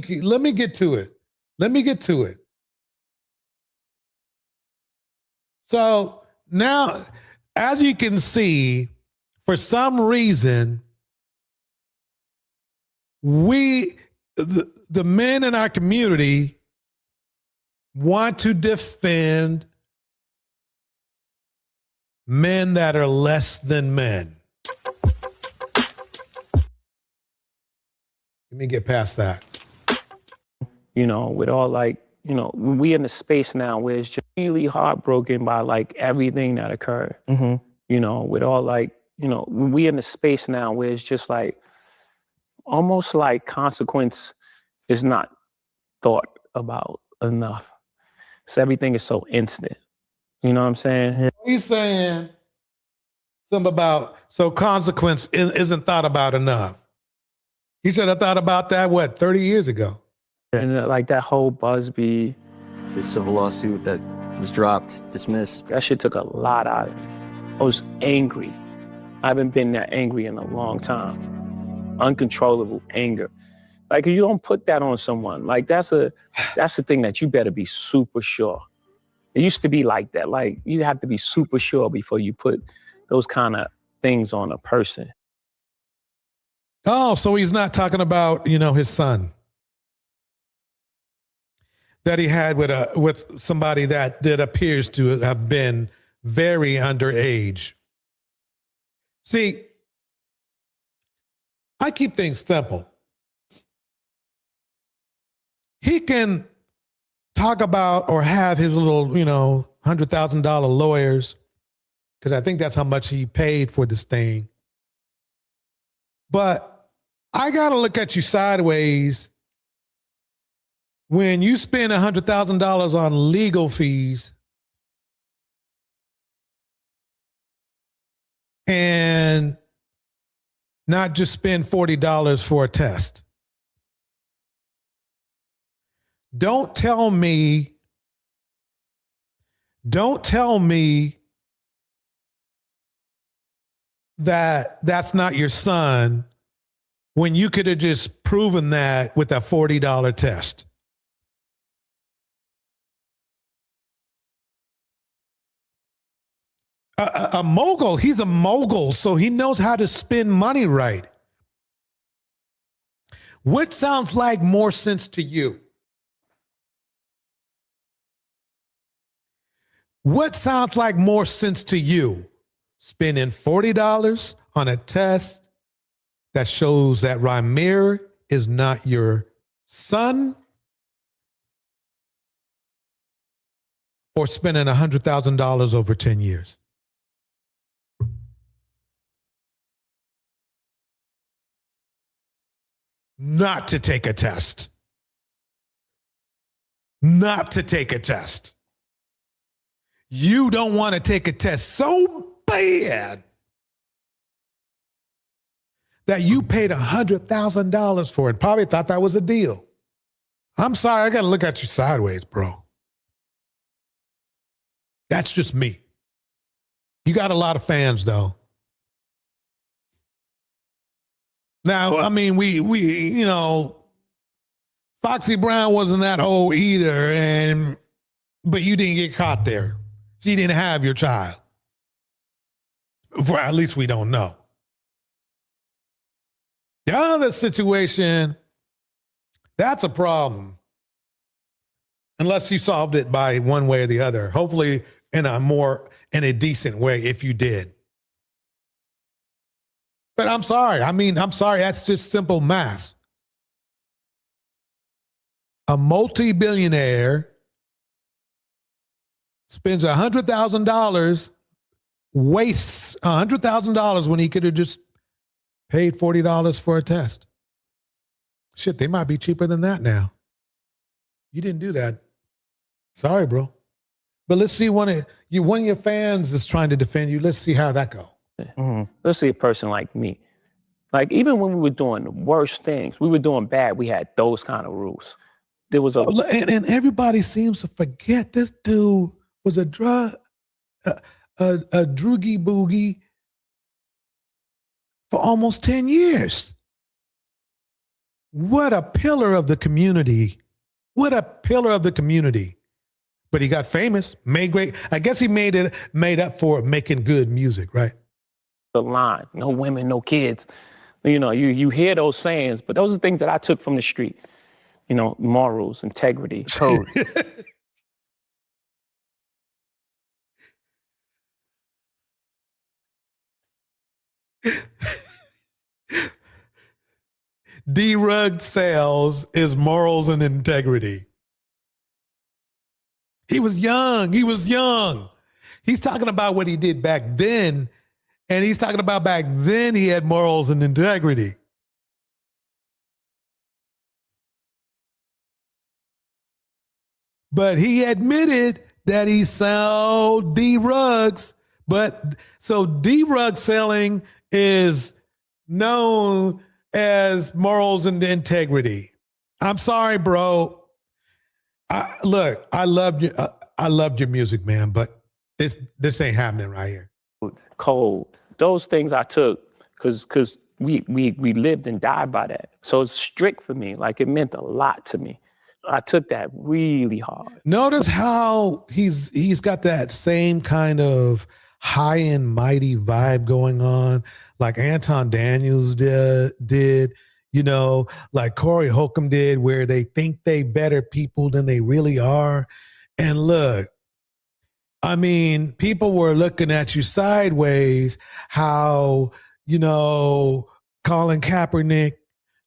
get to it. Let me get to it. So now, as you can see, for some reason, the men in our community want to defend men that are less than men. Let me get past that. You know, with all we in a space now where it's just really heartbroken by like everything that occurred. Mm-hmm. You know, with all we in a space now where it's just like almost like consequence is not thought about enough. So everything is so instant. You know what I'm saying? He's saying something about consequence isn't thought about enough. He should have thought about that, 30 years ago? And like that whole Busby. The civil lawsuit that was dropped, dismissed. That shit took a lot out of it. I was angry. I haven't been that angry in a long time. Uncontrollable anger. Like, if you don't put that on someone, like that's the thing that you better be super sure. It used to be like that. Like, you have to be super sure before you put those kind of things on a person. Oh, so he's not talking about, his son that he had with somebody that appears to have been very underage. See, I keep things simple. He can talk about or have his little, $100,000 lawyers, because I think that's how much he paid for this thing. But I got to look at you sideways when you spend $100,000 on legal fees and not just spend $40 for a test. Don't tell me that that's not your son when you could have just proven that with a $40 test. A mogul, he's a mogul, so he knows how to spend money right. What sounds like more sense to you? What sounds like more sense to you? Spending $40 on a test that shows that Ramir is not your son, or spending $100,000 over 10 years? Not to take a test. Not to take a test. You don't want to take a test so bad that you paid $100,000 for it. Probably thought that was a deal. I'm sorry, I got to look at you sideways, bro. That's just me. You got a lot of fans, though. Now, I mean, we Foxy Brown wasn't that old either, but you didn't get caught there. So you didn't have your child. For at least we don't know. The other situation, that's a problem. Unless you solved it by one way or the other. Hopefully in a decent way if you did. But I'm sorry. I'm sorry. That's just simple math. A multi-billionaire spends $100,000, wastes $100,000 when he could have just paid $40 for a test. Shit, they might be cheaper than that now. You didn't do that. Sorry, bro. But let's see, one of your fans is trying to defend you. Let's see how that goes. Mm-hmm. Let's see a person like me. Like, even when we were doing the worst things, we were doing bad, we had those kind of rules. There was and everybody seems to forget this dude was a droogie boogie for almost 10 years. What a pillar of the community. What a pillar of the community. But he got famous, made great. I guess he made up for it making good music, right? The line, no women, no kids. You hear those sayings, but those are things that I took from the street. Morals, integrity, code. D-Rug Sales is morals and integrity. He was young. He's talking about what he did back then, and he's talking about back then he had morals and integrity. But he admitted that he sold D-Rugs. So D-Rug selling is known as morals and integrity. I'm sorry, bro. I loved you. I loved your music, man, but this ain't happening right here. Code. Those things I took because we lived and died by that. So it's strict for me. Like, it meant a lot to me. I took that really hard. Notice how he's got that same kind of high and mighty vibe going on, like Anton Daniels did, like Corey Holcomb did, where they think they better people than they really are. And look, people were looking at you sideways, how, Colin Kaepernick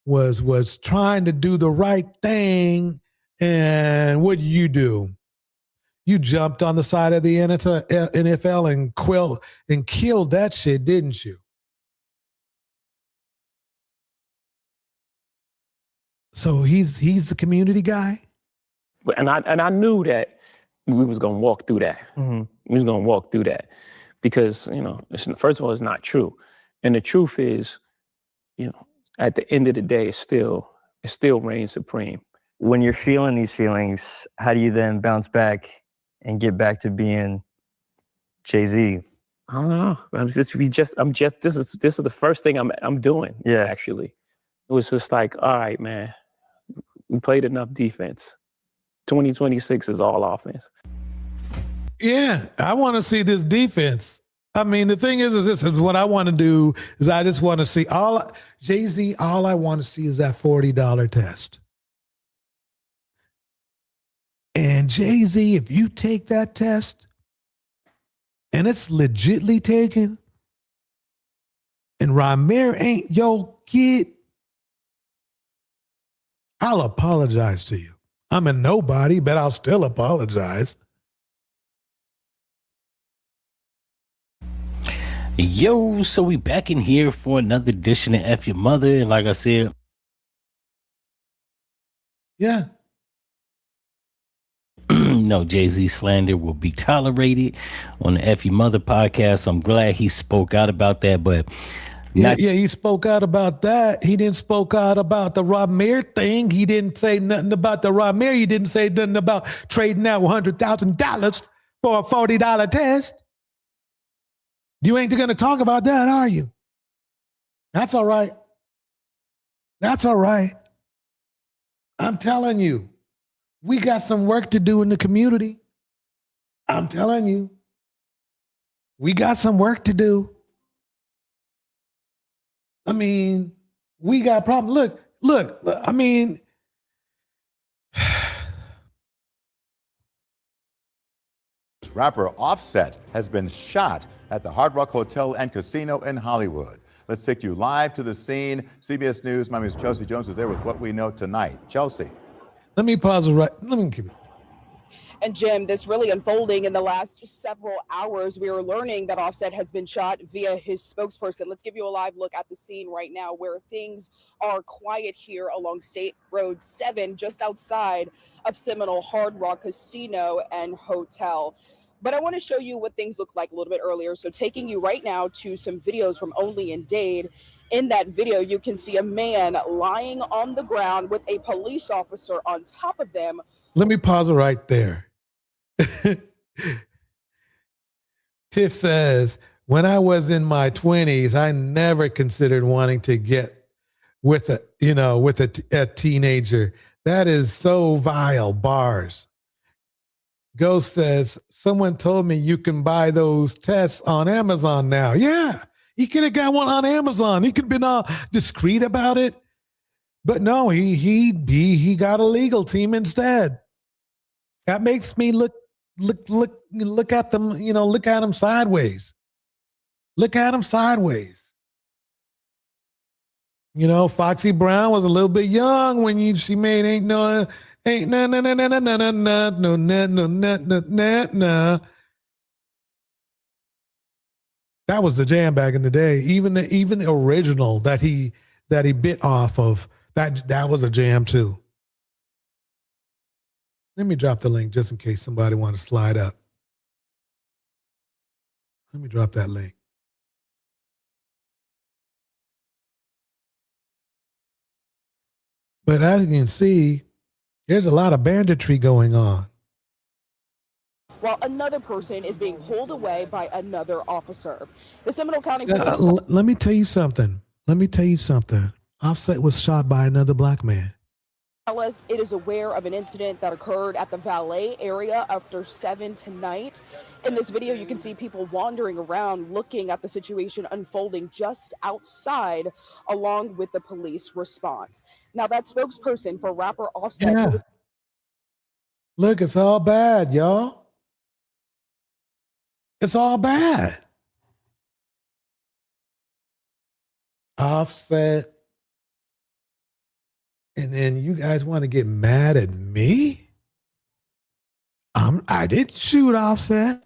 was trying to do the right thing And what you do? You jumped on the side of the NFL and killed that shit, didn't you? So he's the community guy? And I knew that we was gonna walk through that. Mm-hmm. We was gonna walk through that because, you know, first of all, it's not true. And the truth is, you know, at the end of the day, it still reigns supreme. When you're feeling these feelings, how do you then bounce back and get back to being Jay-Z? I don't know. This is the first thing I'm doing. Yeah. Actually, it was just like, all right, man, we played enough defense. 2026 is all offense. Yeah, I want to see this defense. I mean, the thing is this is what I want to do is I just want to see Jay-Z, all I want to see is that $40 test. And Jay-Z, if you take that test and it's legitly taken and Ramir ain't your kid, I'll apologize to you. I'm a nobody, but I'll still apologize. Yo, so we back in here for another edition of F Your Mother. And like I said, yeah, no Jay-Z slander will be tolerated on the F Your Mother podcast. I'm glad he spoke out about that, but he spoke out about that. He didn't spoke out about the Ramir thing. He didn't say nothing about the Ramir. He didn't say nothing about trading out $100,000 for a $40 test. You ain't going to talk about that, are you? That's all right. That's all right. I'm telling you, we got some work to do in the community. I'm telling you, we got some work to do. I mean, we got problems. Look, I mean, rapper Offset has been shot at the Hard Rock Hotel and Casino in Hollywood. Let's take you live to the scene. CBS News, my name is Chelsea Jones, is there with what we know tonight. Chelsea. Let me pause it right. Let me keep it. And Jim, this really unfolding in the last several hours. We are learning that Offset has been shot via his spokesperson. Let's give you a live look at the scene right now where things are quiet here along State Road 7, just outside of Seminole Hard Rock Casino and Hotel. But I want to show you what things look like a little bit earlier. So taking you right now to some videos from Only in Dade. In that video, you can see a man lying on the ground with a police officer on top of them. Let me pause it right there. Tiff says, when I was in my 20s, I never considered wanting to get with a teenager. That is so vile. Bars. Ghost says, someone told me you can buy those tests on Amazon now. Yeah, he could have got one on Amazon. He could have been all discreet about it. But no, he got a legal team instead. That makes me look at them, look at him sideways. Look at him sideways. Foxy Brown was a little bit young when she made ain't no. That was the jam back in the day. Even the original that he bit off of, that was a jam too. Let me drop the link just in case somebody want to slide up. Let me drop that link. But as you can see, there's a lot of banditry going on. While another person is being pulled away by another officer. The Seminole County Let Police... me tell you something. Offset was shot by another black man. Tell us it is aware of an incident that occurred at the valet area after 7 tonight. In this video, you can see people wandering around looking at the situation unfolding just outside, along with the police response. Now, that spokesperson for rapper Offset... Yeah. Look, it's all bad, y'all. It's all bad. Offset And then you guys want to get mad at me? I didn't shoot Offset.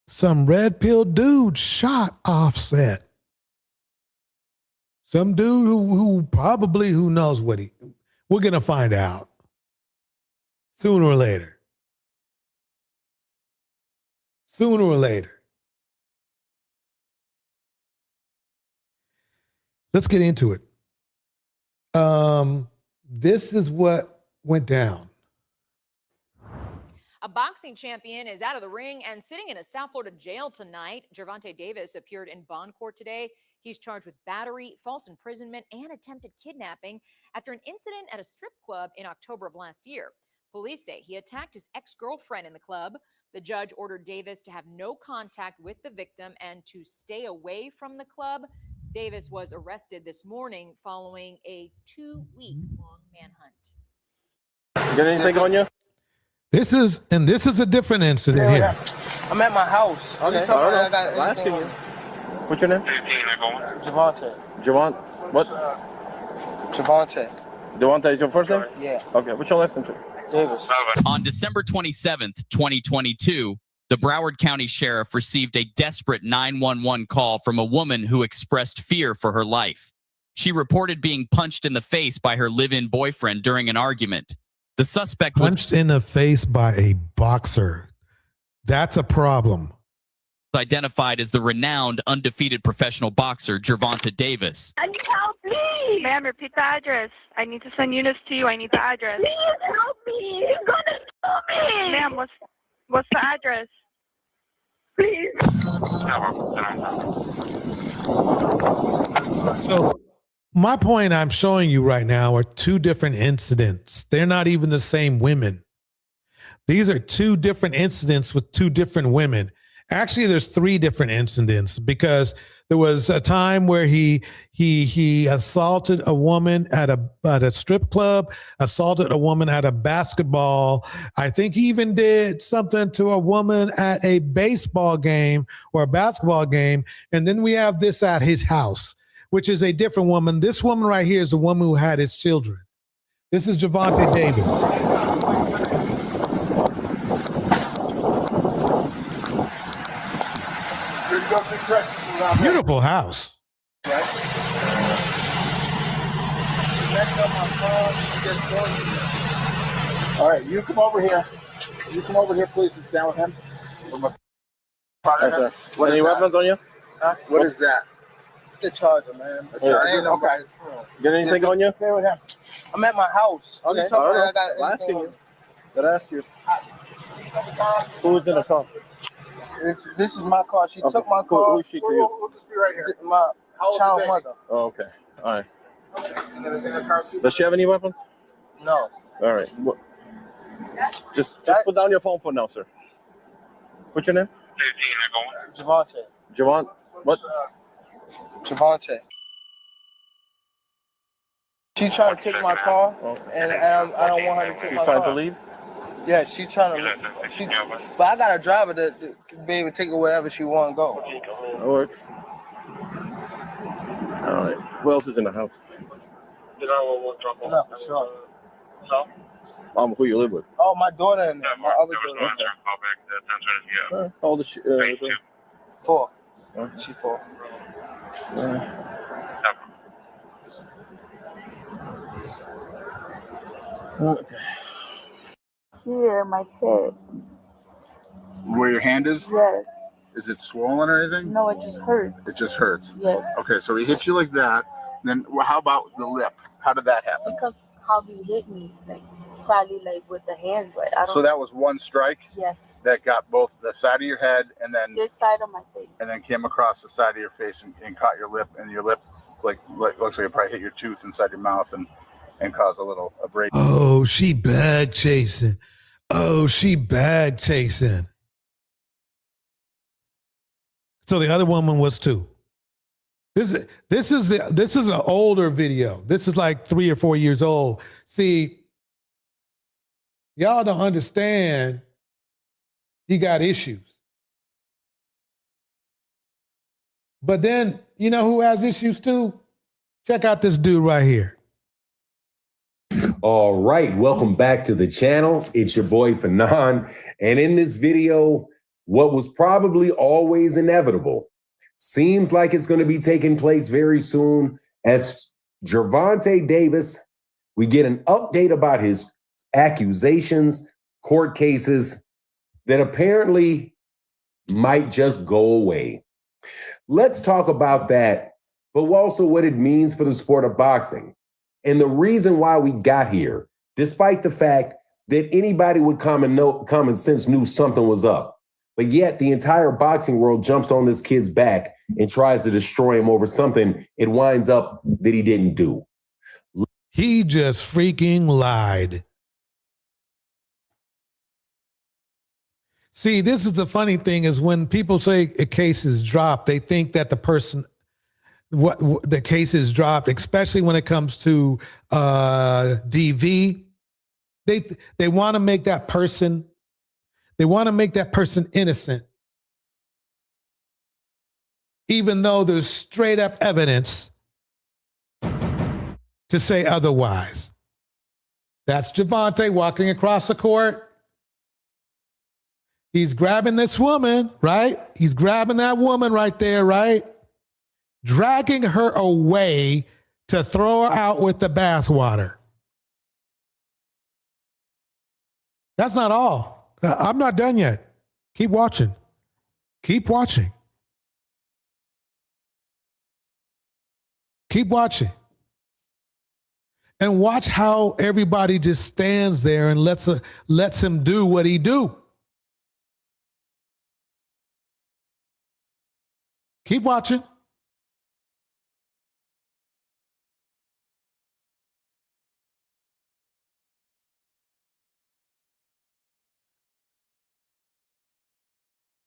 Some red pill dude shot Offset. Some dude who probably, who knows what we're going to find out sooner or later. Sooner or later. Let's get into it. This is what went down. A boxing champion is out of the ring and sitting in a South Florida jail tonight. Gervonta Davis appeared in bond court today. He's charged with battery, false imprisonment, and attempted kidnapping after an incident at a strip club in October of last year. Police say he attacked his ex-girlfriend in the club. The judge ordered Davis to have no contact with the victim and to stay away from the club. Davis was arrested this morning following a 2-week-long manhunt. Got anything on you? This is a different incident here. I'm at my house. Okay. I'm asking you. What's your name? Gervonta. Javon. What? Gervonta. Devonta is your first name? Yeah. Okay. What's your last name? Davis. On December 27th, 2022, the Broward County Sheriff received a desperate 911 call from a woman who expressed fear for her life. She reported being punched in the face by her live-in boyfriend during an argument. The suspect was Punched in the face by a boxer. That's a problem. identified as the renowned undefeated professional boxer Gervonta Davis. I need help, please. Ma'am, repeat the address. I need to send units to you. I need the address. Please help me. You're gonna kill me. Ma'am, what's the address? Please. So my point I'm showing you right now are two different incidents. They're not even the same women. These are two different incidents with two different women. Actually, there's three different incidents because there was a time where he assaulted a woman at a strip club, assaulted a woman at a basketball. I think he even did something to a woman at a baseball game or a basketball game. And then we have this at his house, which is a different woman. This woman right here is the woman who had his children. This is Gervonta Davis. Beautiful house. All right, you come over here. You come over here, please, and stand with him. Yes, sir. Any weapons on you? Huh? What is that? The charger, man. Okay. Got anything on you? Stay with him. I'm at my house. Okay. I'm asking you. Did I ask you? Who was in the car? This is my car. She took my car. Who is she to you? We'll just be right here. My child mother. Oh, okay. All right. Does she have any weapons? No. All right. Just put down your phone for now, sir. What's your name? Gervonta. Javon. What? Gervonta. She's trying to take my car, and I don't want her to take my car. She's trying to leave? Yeah, she's trying to. But I got a driver to be able to take her wherever she want to go. That works. All right. Who else is in the house? No, sure. Who you live with? Oh, my daughter and my other daughter. How old is she? 4. She 4. Okay. Here, my head. Where your hand is? Yes. Is it swollen or anything? No, it just hurts. It just hurts? Yes. Okay, so he hit you like that. Then how about the lip? How did that happen? Because how he hit me, like probably like with the hand, but I don't. So that was one strike? Yes. That got both the side of your head and then This side of my face. and then came across the side of your face and caught your lip, and your lip like looks like it probably hit your tooth inside your mouth and caused a little abrasion. Oh, she bag chasing. Oh, she bag chasing. So the other woman was too. This is an older video. This is like 3 or 4 years old. See, y'all don't understand. He got issues. But then, you know who has issues too? Check out this dude right here. All right, welcome back to the channel. It's your boy Fanon. And in this video, what was probably always inevitable seems like it's going to be taking place very soon as Gervonta Davis, we get an update about his accusations, court cases that apparently might just go away. Let's talk about that, but also what it means for the sport of boxing. And the reason why we got here, despite the fact that anybody with common sense knew something was up. But yet the entire boxing world jumps on this kid's back and tries to destroy him over something it winds up that he didn't do. He just freaking lied. See, this is the funny thing is when people say a case is dropped, they think that the person, what the case is dropped, especially when it comes to DV. They want to make that person, innocent, even though there's straight up evidence to say otherwise. That's Gervonta walking across the court. He's grabbing this woman, right? He's grabbing that woman right there, right? Dragging her away to throw her out with the bathwater. That's not all. I'm not done yet. Keep watching. Keep watching. Keep watching. And watch how everybody just stands there and lets him do what he do. Keep watching.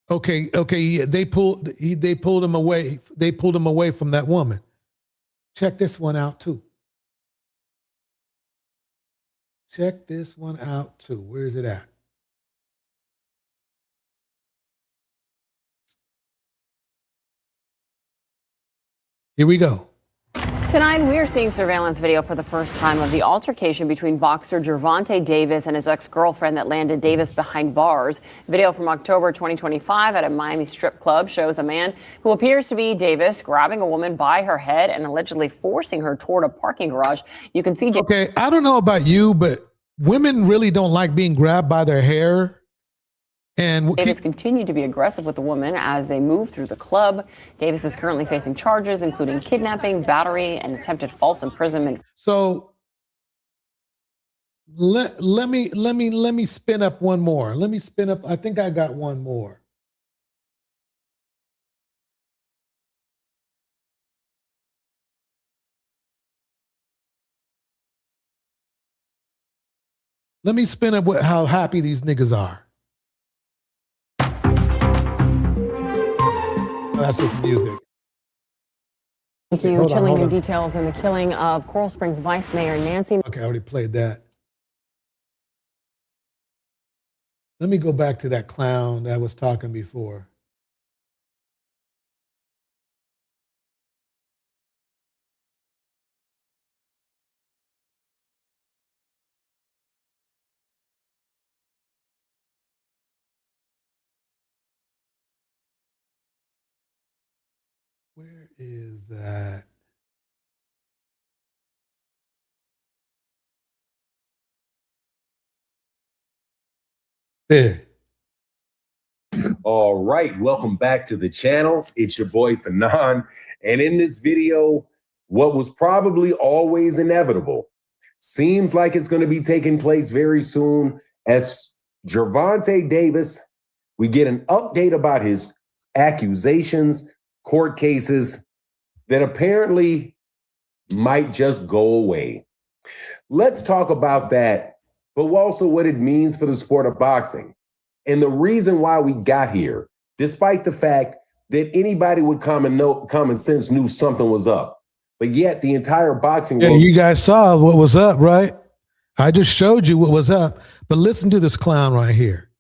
Okay. They pulled him away. They pulled him away from that woman. Check this one out too. Check this one out too. Where is it at? Here we go. Tonight, we're seeing surveillance video for the first time of the altercation between boxer Gervonta Davis and his ex-girlfriend that landed Davis behind bars. Video from October 2025 at a Miami strip club shows a man who appears to be Davis grabbing a woman by her head and allegedly forcing her toward a parking garage. You can see... Okay, I don't know about you, but women really don't like being grabbed by their hair. And Davis continued to be aggressive with the woman as they moved through the club. Davis is currently facing charges, including kidnapping, battery, and attempted false imprisonment. So let me spin up one more. Let me spin up. I think I got one more. Let me spin up how happy these niggas are. That's the music. Thank you. Chilling new details in the killing of Coral Springs Vice Mayor Nancy. Okay, I already played that. Let me go back to that clown that was talking before. Where is that? There. All right, welcome back to the channel. It's your boy Fanon. And in this video, what was probably always inevitable seems like it's going to be taking place very soon as Gervonta Davis, we get an update about his accusations, court cases that apparently might just go away. Let's talk about that, but also what it means for the sport of boxing. And the reason why we got here, despite the fact that anybody with common sense knew something was up. But yet the entire boxing world... Yeah, you guys saw what was up, right? I just showed you what was up. But listen to this clown right here.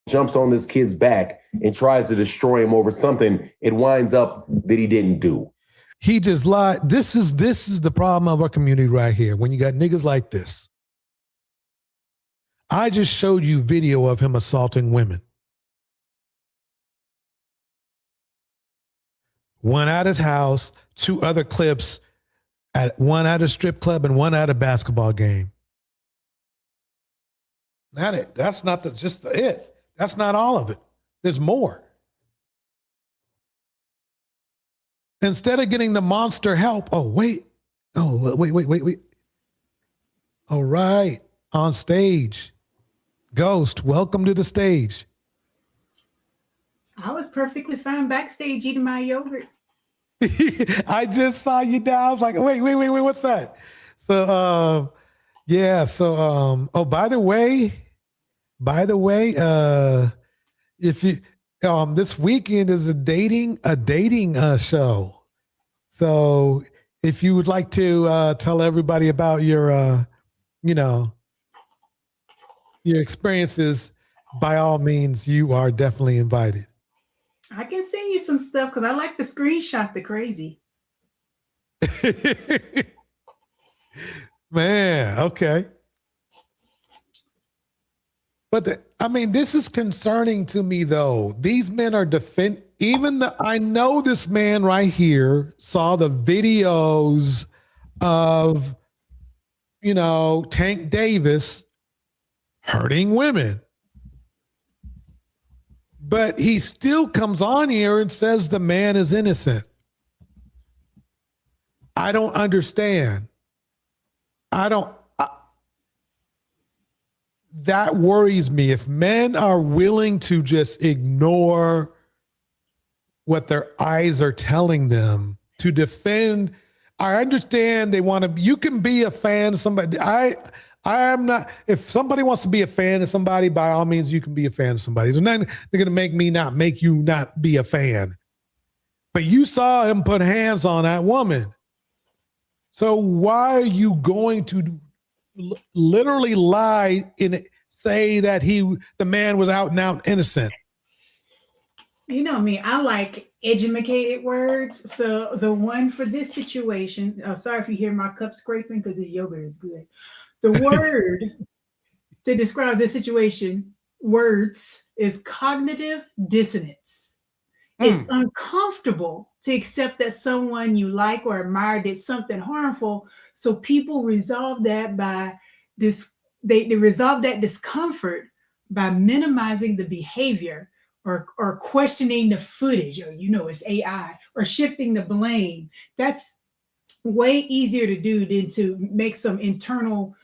Jumps on this kid's back and tries to destroy him over something it winds up that he didn't do. He just lied. This is the problem of our community right here. When you got niggas like this. I just showed you video of him assaulting women. One at his house, 2 other clips, one at a strip club and one at a basketball game. That's not just it. That's not all of it. There's more. Instead of getting the monster help, wait. All right, on stage. Ghost, welcome to the stage. I was perfectly fine backstage eating my yogurt. I just saw you down. I was like, wait, what's that? So, by the way, if you, this weekend is a dating show. So if you would like to tell everybody about your, your experiences, by all means, you are definitely invited. I can send you some stuff because I like to screenshot the crazy. Man, okay. But this is concerning to me, though. These men are I know this man right here saw the videos of, Tank Davis hurting women. But he still comes on here and says the man is innocent. I don't understand. That worries me. If men are willing to just ignore what their eyes are telling them to defend, I understand they want to, you can be a fan of somebody. I am not, if somebody wants to be a fan of somebody, by all means, you can be a fan of somebody. They're going to make you not be a fan. But you saw him put hands on that woman. So why are you going to literally lie and say that the man was out and out innocent? You know me, I like educated words. So the one for this situation, sorry if you hear my cup scraping because the yogurt is good. The word to describe this situation, words, is cognitive dissonance. It's uncomfortable to accept that someone you like or admire did something harmful. So people resolve that by this. They resolve that discomfort by minimizing the behavior or questioning the footage, or it's AI, or shifting the blame. That's way easier to do than to make some internal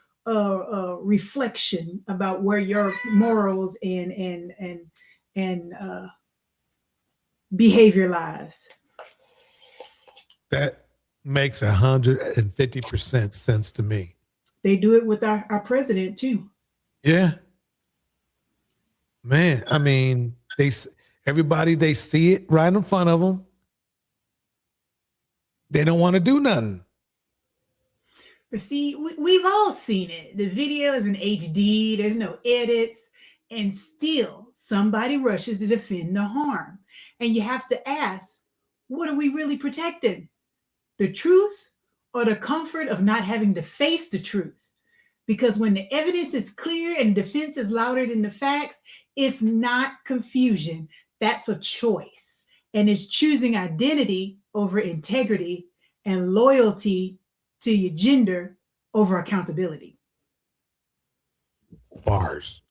reflection about where your morals and behavior lies. That makes 150% sense to me. They do it with our president too. Yeah. Man, they see it right in front of them. They don't want to do nothing. But see, we've all seen it. The video is in HD. There's no edits. And still, somebody rushes to defend the harm. And you have to ask, what are we really protecting? The truth or the comfort of not having to face the truth? Because when the evidence is clear and defense is louder than the facts, it's not confusion. That's a choice. And it's choosing identity over integrity and loyalty to your gender over accountability. Bars.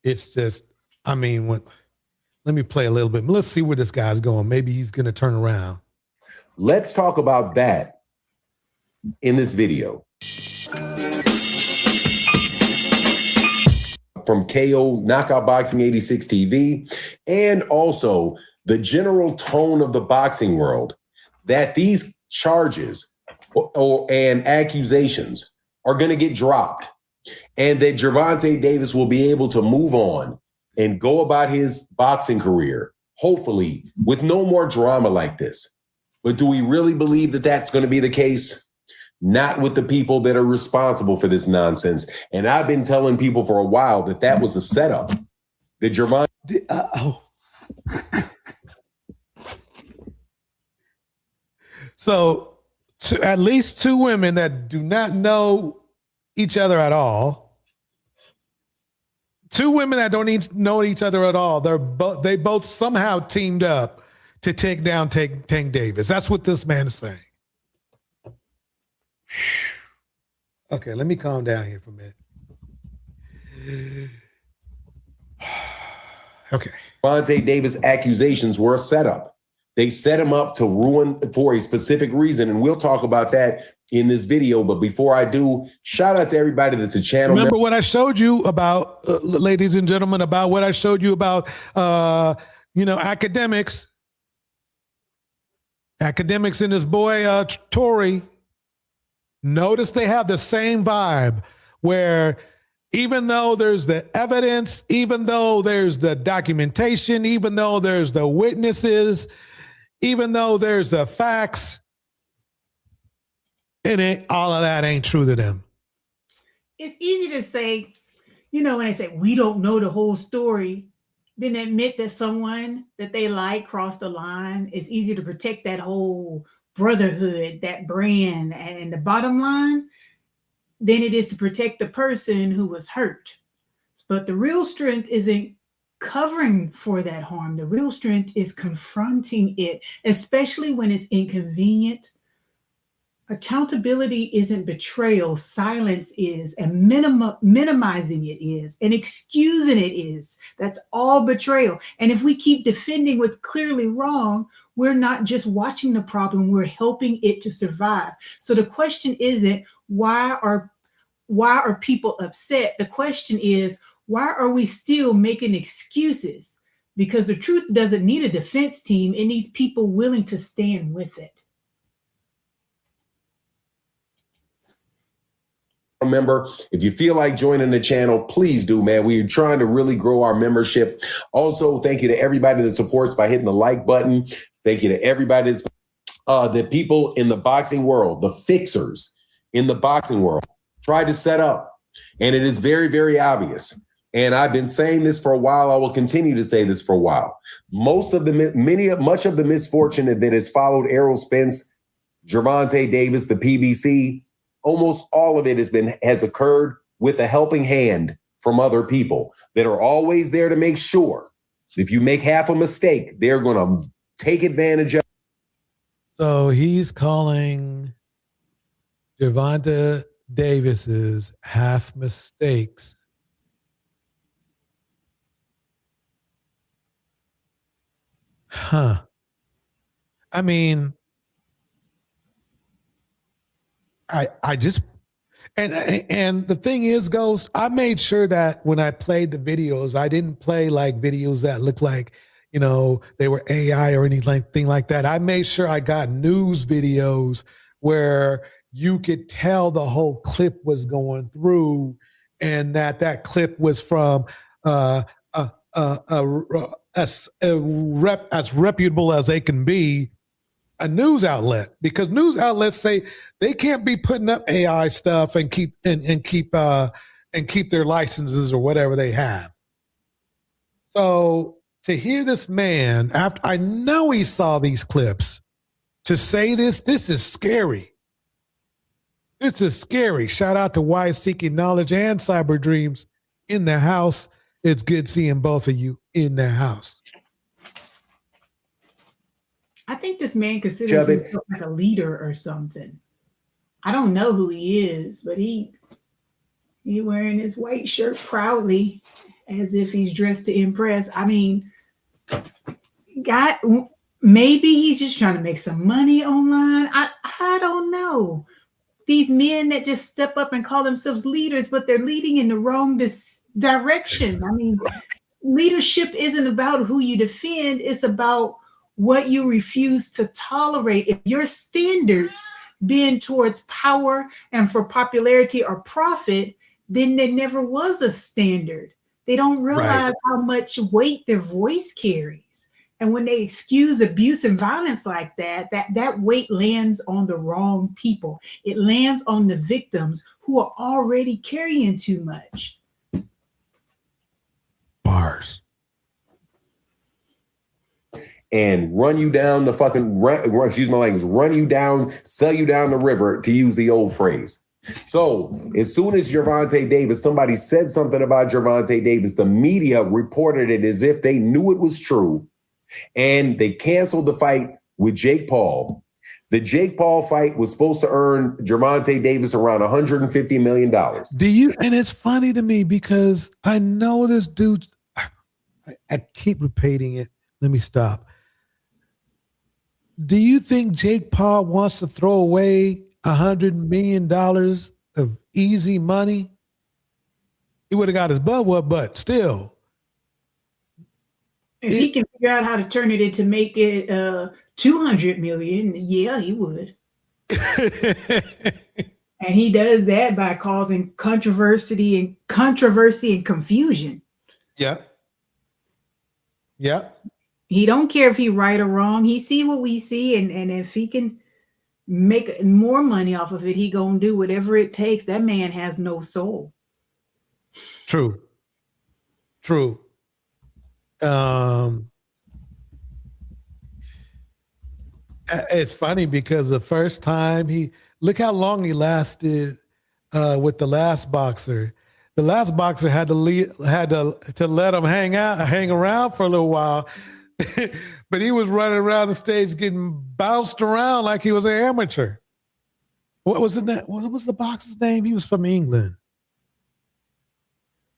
It's just, let me play a little bit. Let's see where this guy's going. Maybe he's going to turn around. Let's talk about that in this video. From KO Knockout Boxing 86 TV, and also the general tone of the boxing world, that these charges and accusations are going to get dropped, and that Gervonta Davis will be able to move on and go about his boxing career, hopefully with no more drama like this. But do we really believe that that's going to be the case? Not with the people that are responsible for this nonsense. And I've been telling people for a while that that was a setup. That Gervonta... So at least two women that do not know each other at all. Two women that don't know each other at all. They both somehow teamed up to take down Tank Davis. That's what this man is saying. Okay, let me calm down here for a minute. Okay. Gervonta Davis accusations were a setup. They set him up to ruin for a specific reason, and we'll talk about that in this video. But before I do, shout out to everybody that's a channel. Remember what I showed you about, ladies and gentlemen, about what I showed you about, academics. Academics and his boy, Tory. Notice they have the same vibe where even though there's the evidence, even though there's the documentation, even though there's the witnesses, even though there's the facts, all of that ain't true to them. It's easy to say, when they say we don't know the whole story, then admit that someone that they like crossed the line. It's easier to protect that whole brotherhood, that brand, and the bottom line than it is to protect the person who was hurt. But the real strength isn't covering for that harm. The real strength is confronting it, especially when it's inconvenient. Accountability isn't betrayal. Silence is, and minimizing it is, and excusing it is. That's all betrayal. And if we keep defending what's clearly wrong, we're not just watching the problem, we're helping it to survive. So the question isn't why are people upset? The question is, why are we still making excuses? Because the truth doesn't need a defense team. It needs people willing to stand with it. Remember, if you feel like joining the channel, please do, man. We're trying to really grow our membership. Also, thank you to everybody that supports by hitting the like button. Thank you to everybody that's the people in the boxing world, the fixers in the boxing world, tried to set up. And it is very, very obvious. And I've been saying this for a while. I will continue to say this for a while. Much of the misfortune that has followed Errol Spence, Gervonta Davis, the PBC, almost all of it has occurred with a helping hand from other people that are always there to make sure if you make half a mistake, they're going to take advantage of. So he's calling Gervonta Davis's half mistakes I mean, I just and the thing is, Ghost, I made sure that when I played the videos, I didn't play like videos that looked like, they were AI or anything like that. I made sure I got news videos where you could tell the whole clip was going through, and that clip was from as reputable as they can be, a news outlet, because news outlets say they can't be putting up AI stuff and keep their licenses or whatever they have. So to hear this man, after I know he saw these clips, to say this is scary. This is scary. Shout out to Why Seeking Knowledge and Cyber Dreams in the house. It's good seeing both of you in the house. I think this man considers himself like a leader or something. I don't know who he is, but he wearing his white shirt proudly as if he's dressed to impress. I mean, maybe he's just trying to make some money online. I don't know. These men that just step up and call themselves leaders, but they're leading in the wrong direction. I mean, leadership isn't about who you defend. It's about what you refuse to tolerate. If your standards bend towards power and for popularity or profit, then there never was a standard. They don't realize how much weight their voice carries. And when they excuse abuse and violence like that weight lands on the wrong people. It lands on the victims who are already carrying too much. Bars. and run you down the fucking, excuse my language, run you down, sell you down the river, to use the old phrase. So as soon as Gervonta Davis, somebody said something about Gervonta Davis, the media reported it as if they knew it was true, and they canceled the fight with Jake Paul. The Jake Paul fight was supposed to earn Gervonta Davis around $150 million. And it's funny to me because I know this dude, I keep repeating it. Let me stop. Do you think Jake Paul wants to throw away $100 million of easy money? He would have got his butt whooped, but still. If he can figure out how to turn it into make it 200 million, yeah, he would. And he does that by causing controversy and confusion. Yeah. Yeah. He don't care if he right or wrong. He see what we see, and if he can make more money off of it, he gonna do whatever it takes. That man has no soul. True. It's funny because the first time look how long he lasted with the last boxer. The last boxer had to let him hang around for a little while, but he was running around the stage getting bounced around like he was an amateur. What was the boxer's name? He was from England.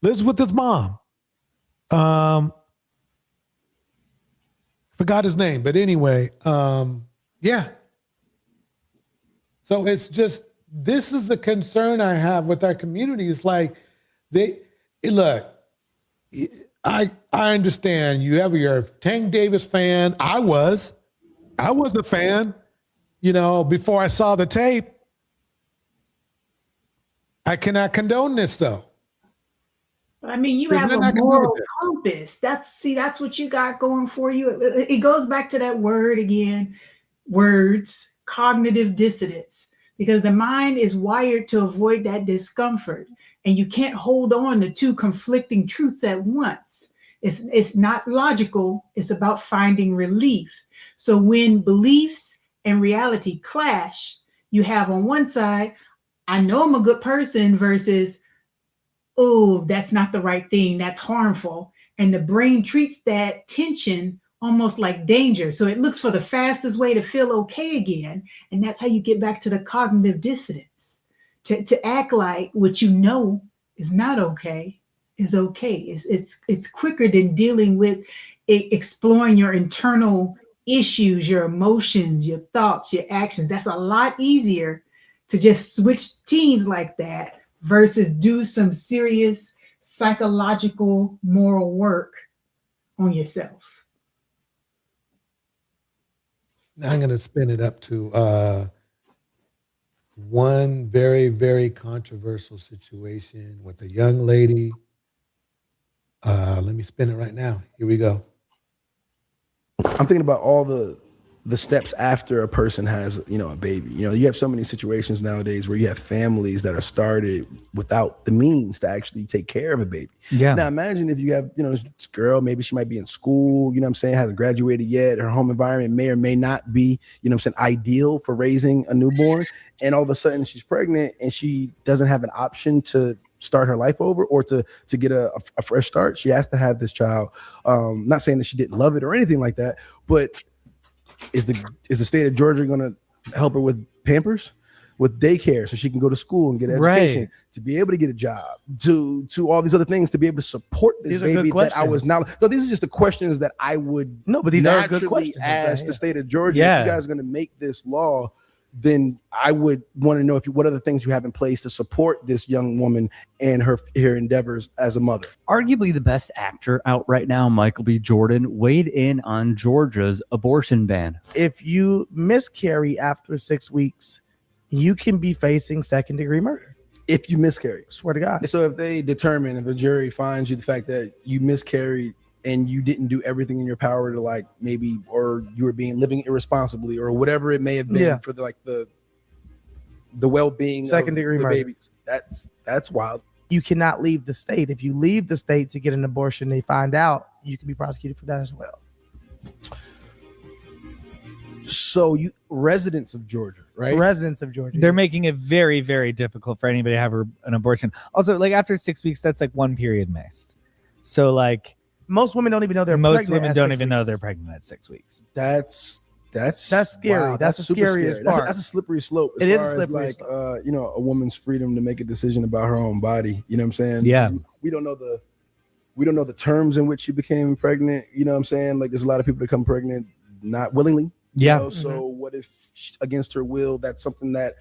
Lives with his mom. Forgot his name, but anyway, yeah. So it's just, this is the concern I have with our community. It's like, look, I understand you're a Tank Davis fan. I was a fan, before I saw the tape. I cannot condone this though. But I mean, you have a moral compass. That's what you got going for you. It goes back to that word again, words, cognitive dissonance, because the mind is wired to avoid that discomfort. And you can't hold on to two conflicting truths at once. It's not logical. It's about finding relief. So when beliefs and reality clash, you have on one side, I know I'm a good person, versus, oh, that's not the right thing. That's harmful. And the brain treats that tension almost like danger. So it looks for the fastest way to feel okay again. And that's how you get back to the cognitive dissonance. To act like what you know is not okay is okay. It's quicker than dealing with exploring your internal issues, your emotions, your thoughts, your actions. That's a lot easier to just switch teams like that versus do some serious psychological moral work on yourself. Now I'm going to spin it up to one very, very controversial situation with a young lady. Let me spin it right now. Here we go. I'm thinking about all the steps after a person has, a baby. You have so many situations nowadays where you have families that are started without the means to actually take care of a baby. Yeah. Now imagine if you have, this girl, maybe she might be in school, hasn't graduated yet. Her home environment may or may not be, ideal for raising a newborn. And all of a sudden she's pregnant and she doesn't have an option to start her life over or to get a fresh start. She has to have this child. Not saying that she didn't love it or anything like that, but is the state of Georgia going to help her with Pampers, with daycare, so she can go to school and get an education, to be able to get a job, to all these other things, to be able to support this baby that I was now. So these are just the questions that I would but these are good questions. Ask the state of Georgia. Yeah. If you guys are going to make this law, then I would want to know what other things you have in place to support this young woman and her endeavors as a mother. Arguably the best actor out right now, Michael B. Jordan, weighed in on Georgia's abortion ban. If you miscarry after 6 weeks, you can be facing second-degree murder. If you miscarry. Swear to God. So if a jury finds you the fact that you miscarried and you didn't do everything in your power to or you were living irresponsibly or whatever it may have been for the well-being second-degree of the murder. babies. That's wild. You cannot leave the state. If you leave the state to get an abortion, they find out, you can be prosecuted for that as well. So you residents of Georgia, right? Residents of Georgia. They're making it very, very difficult for anybody to have an abortion. Also, like after 6 weeks, that's like one period missed. So like most women don't even know they're most pregnant. women at don't 6 even know weeks. they're pregnant at 6 weeks. That's scary. wow, That's the super scariest scary. part. That's a slippery slope. It is far a slippery as like a woman's freedom to make a decision about her own body. You know what I'm saying? Yeah. We don't know the terms in which she became pregnant. You know what I'm saying? Like there's a lot of people that become pregnant not willingly. Yeah. You know? So what if against her will, that's something that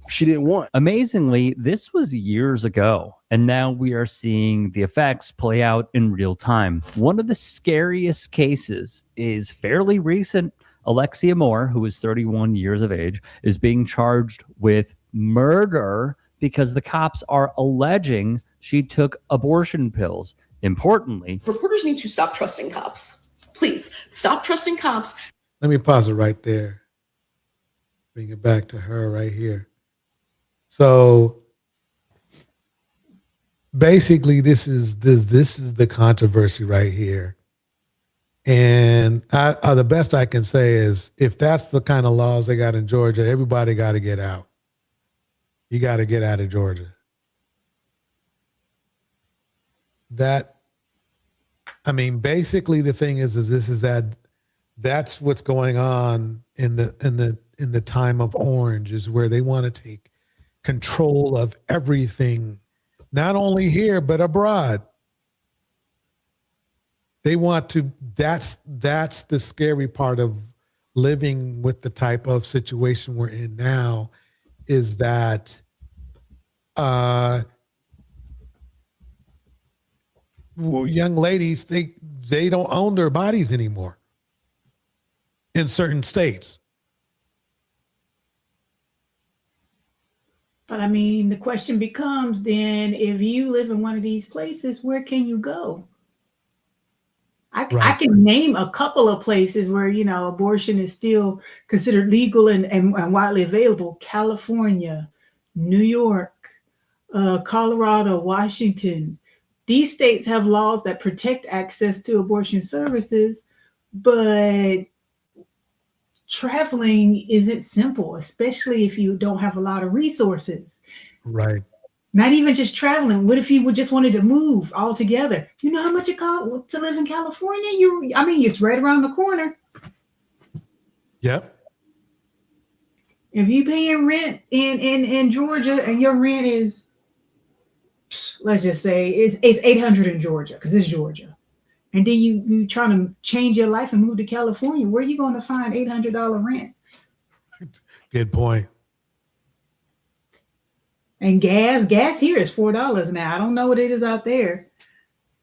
she didn't want? Amazingly, this was years ago, and now we are seeing the effects play out in real time. One of the scariest cases is fairly recent. Alexia Moore, who is 31 years of age, is being charged with murder because the cops are alleging she took abortion pills. Importantly, reporters need to stop trusting cops. Please stop trusting cops. Let me pause it right there. Bring it back to her right here. So basically, this is the controversy right here. And the best I can say is if that's the kind of laws they got in Georgia, everybody got to get out. You got to get out of Georgia. Basically the thing is that's what's going on in the time of Orange, is where they want to take control of everything, not only here but abroad. They want to. That's the scary part of living with the type of situation we're in now, is that young ladies, they don't own their bodies anymore in certain states. But I mean, the question becomes then, if you live in one of these places, where can you go? I can name a couple of places where, abortion is still considered legal and widely available. California, New York, Colorado, Washington. These states have laws that protect access to abortion services, but traveling isn't simple, especially if you don't have a lot of resources. Right. Not even just traveling. What if you just wanted to move altogether? You know how much it costs to live in California? It's right around the corner. Yep. If you paying rent in Georgia and your rent is, let's just say it's $800 in Georgia because it's Georgia, and then you trying to change your life and move to California, where are you going to find $800 rent? Good point. And gas here is $4 now. I don't know what it is out there.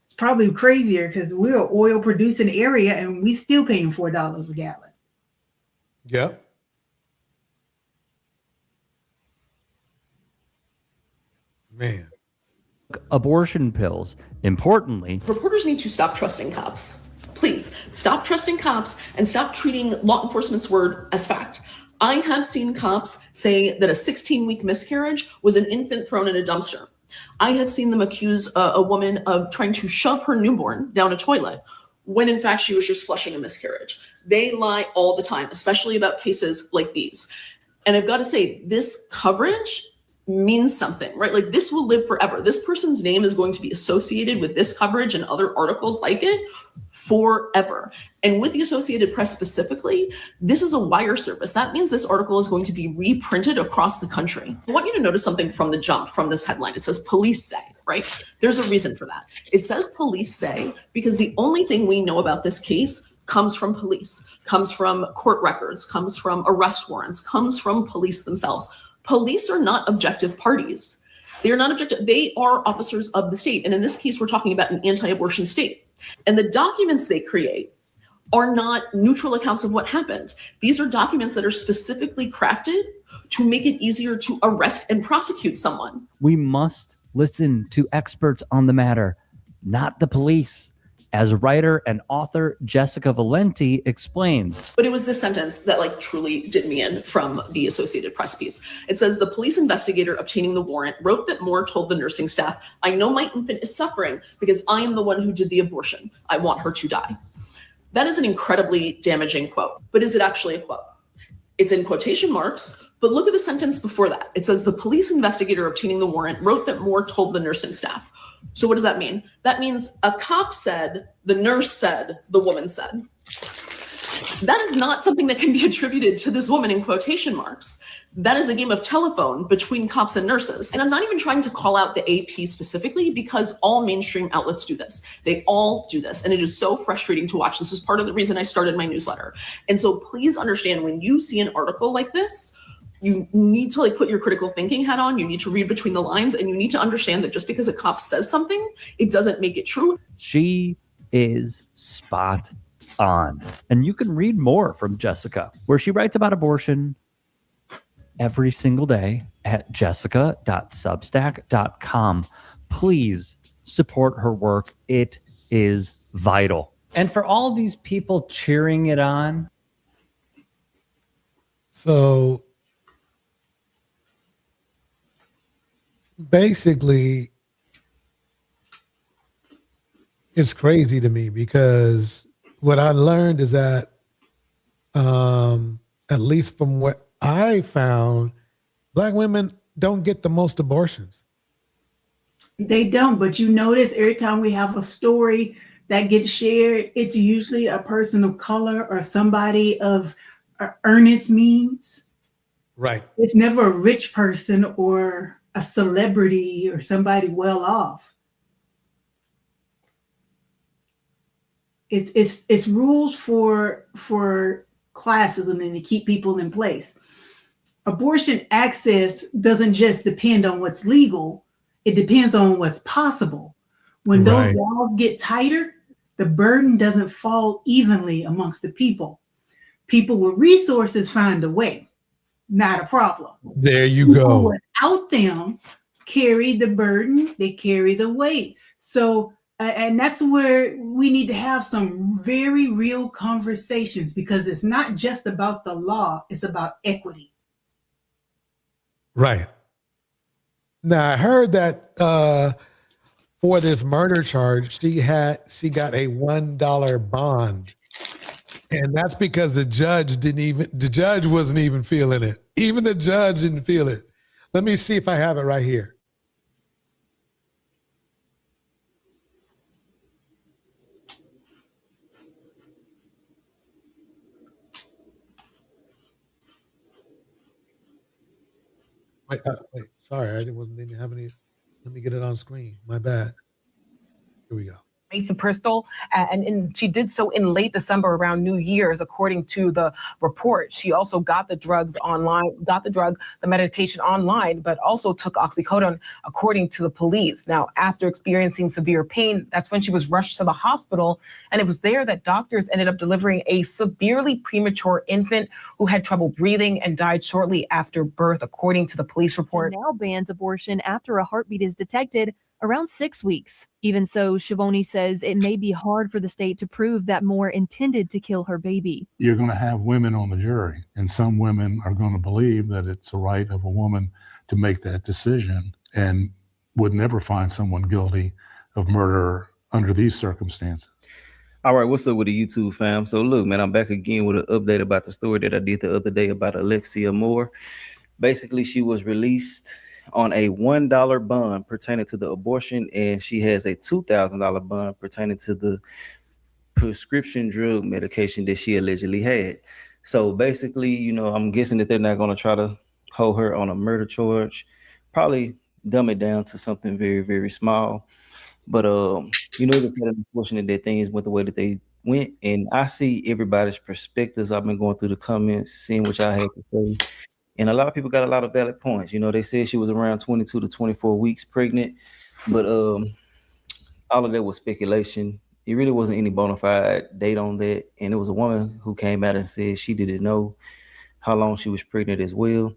It's probably crazier because we're an oil producing area and we still paying $4 a gallon. Yep. Man. abortion pills. Importantly, reporters need to stop trusting cops. Please stop trusting cops and stop treating law enforcement's word as fact. I have seen cops say that a 16-week miscarriage was an infant thrown in a dumpster. I have seen them accuse a woman of trying to shove her newborn down a toilet when in fact she was just flushing a miscarriage. They lie all the time, especially about cases like these. And I've got to say, this coverage means something, right? Like, this will live forever. This person's name is going to be associated with this coverage and other articles like it forever. And with the Associated Press specifically, this is a wire service. That means this article is going to be reprinted across the country. I want you to notice something from the jump from this headline. It says police say, right? There's a reason for that. It says police say because the only thing we know about this case comes from police, comes from court records, comes from arrest warrants, comes from police themselves. Police are not objective parties. They are not objective. They are officers of the state. And in this case, we're talking about an anti-abortion state. And the documents they create are not neutral accounts of what happened. These are documents that are specifically crafted to make it easier to arrest and prosecute someone. we must listen to experts on the matter, not the police. As writer and author Jessica Valenti explains. But it was this sentence that truly did me in from the Associated Press piece. It says, the police investigator obtaining the warrant wrote that Moore told the nursing staff, "I know my infant is suffering because I am the one who did the abortion. I want her to die." That is an incredibly damaging quote. But is it actually a quote? It's in quotation marks, but look at the sentence before that. It says the police investigator obtaining the warrant wrote that Moore told the nursing staff. So what does that mean? That means a cop said, the nurse said, the woman said. That is not something that can be attributed to this woman in quotation marks. That is a game of telephone between cops and nurses. And I'm not even trying to call out the AP specifically because all mainstream outlets do this. They all do this. And it is so frustrating to watch. This is part of the reason I started my newsletter. And so please understand, when you see an article like this, you need to put your critical thinking hat on. You need to read between the lines, and you need to understand that just because a cop says something, it doesn't make it true. She is spot on. And you can read more from Jessica, where she writes about abortion every single day at jessica.substack.com. Please support her work. It is vital. And for all these people cheering it on. So basically, it's crazy to me because what I learned is that, at least from what I found, Black women don't get the most abortions. They don't, but you notice every time we have a story that gets shared, it's usually a person of color or somebody of earnest means. Right. It's never a rich person or a celebrity or somebody well off. It's rules for classism and to keep people in place. Abortion access doesn't just depend on what's legal, it depends on what's possible. When those laws get tighter, the burden doesn't fall evenly amongst the people. People with resources find a way, not a problem. There you go. Without them carry the burden, they carry the weight. So and that's where we need to have some very real conversations, because it's not just about the law, it's about equity. Right. Now I heard that for this murder charge, she got a $1 bond. And that's because the judge wasn't even feeling it. Even the judge didn't feel it. Let me see if I have it right here. Wait, sorry, I didn't have any. Let me get it on screen. My bad. Here we go. Mesa Bristol, and she did so in late December around New Year's, according to the report. She also got the medication online, but also took oxycodone, according to the police. Now, after experiencing severe pain, that's when she was rushed to the hospital, and it was there that doctors ended up delivering a severely premature infant who had trouble breathing and died shortly after birth, according to the police report. Now bans abortion after a heartbeat is detected around 6 weeks. Even so, Schiavone says it may be hard for the state to prove that Moore intended to kill her baby. You're going to have women on the jury, and some women are going to believe that it's a right of a woman to make that decision and would never find someone guilty of murder under these circumstances. All right, what's up with the YouTube fam? So look, man, I'm back again with an update about the story that I did the other day about Alexia Moore. Basically, she was released on a $1 bond pertaining to the abortion, and she has a $2,000 bond pertaining to the prescription drug medication that she allegedly had. So basically, you know, I'm guessing that they're not going to try to hold her on a murder charge, probably dumb it down to something very, very small. But, you know, it's unfortunate that things went the way that they went, and I see everybody's perspectives. I've been going through the comments, seeing what y'all had to say. And a lot of people got a lot of valid points. You know, they said she was around 22 to 24 weeks pregnant, but all of that was speculation. It really wasn't any bona fide date on that. And it was a woman who came out and said she didn't know how long she was pregnant as well.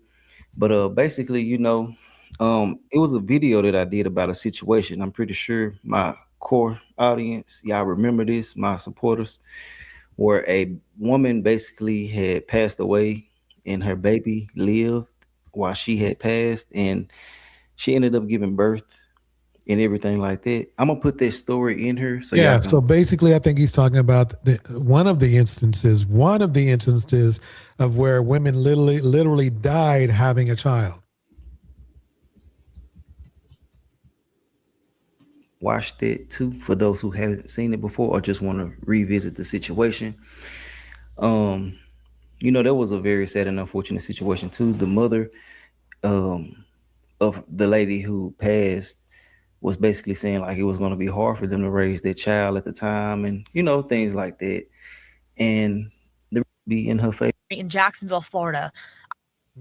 But basically, you know, it was a video that I did about a situation. I'm pretty sure my core audience, y'all remember this, my supporters, where a woman basically had passed away and her baby lived while she had passed, and she ended up giving birth and everything like that. I'm gonna put that story in here. So yeah. y'all can, So basically, I think he's talking about one of the instances of where women literally died having a child. watch that too for those who haven't seen it before or just want to revisit the situation. That was a very sad and unfortunate situation too. The mother of the lady who passed was basically saying like it was going to be hard for them to raise their child at the time, and things like that, and they be in her face. In Jacksonville, Florida.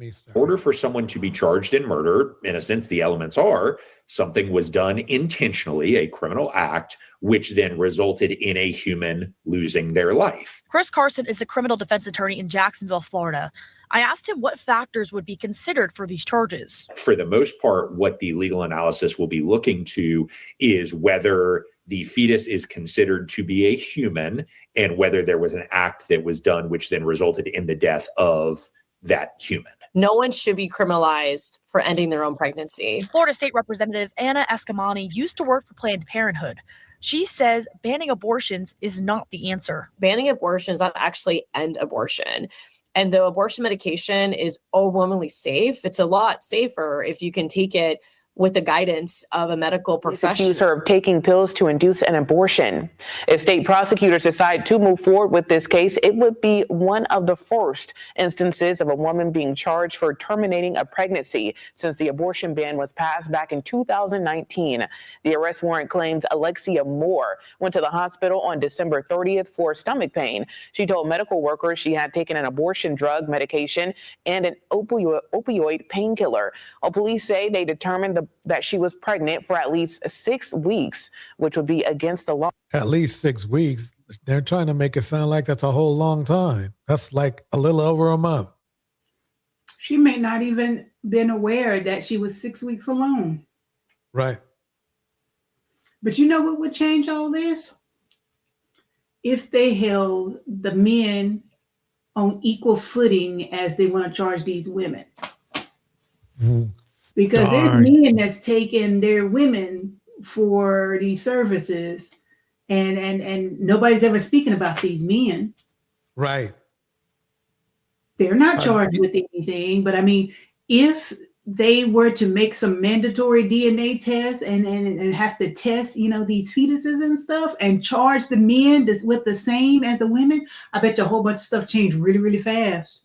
In order for someone to be charged in murder, in a sense, the elements are something was done intentionally, a criminal act, which then resulted in a human losing their life. Chris Carson is a criminal defense attorney in Jacksonville, Florida. I asked him what factors would be considered for these charges. For the most part, what the legal analysis will be looking to is whether the fetus is considered to be a human and whether there was an act that was done which then resulted in the death of that human. No one should be criminalized for ending their own pregnancy. Florida State Representative Anna Escamani used to work for Planned Parenthood. She says banning abortions is not the answer. Banning abortion does not actually end abortion. And though abortion medication is overwhelmingly safe, it's a lot safer if you can take it with the guidance of a medical professional. Accuse her of taking pills to induce an abortion. If state prosecutors decide to move forward with this case, it would be one of the first instances of a woman being charged for terminating a pregnancy since the abortion ban was passed back in 2019. The arrest warrant claims Alexia Moore went to the hospital on December 30th for stomach pain. She told medical workers she had taken an abortion drug medication and an opioid painkiller. Well, police say they determined that she was pregnant for at least 6 weeks, which would be against the law. At least 6 weeks. They're trying to make it sound like that's a whole long time. That's like a little over a month. She may not even been aware that she was 6 weeks alone. Right. But you know what would change all this? If they held the men on equal footing as they want to charge these women. Because there's men that's taking their women for these services and nobody's ever speaking about these men. Right. They're not charged with anything, but I mean, if they were to make some mandatory DNA tests and have to test, these fetuses and stuff and charge the men with the same as the women, I bet you a whole bunch of stuff changed really, really fast.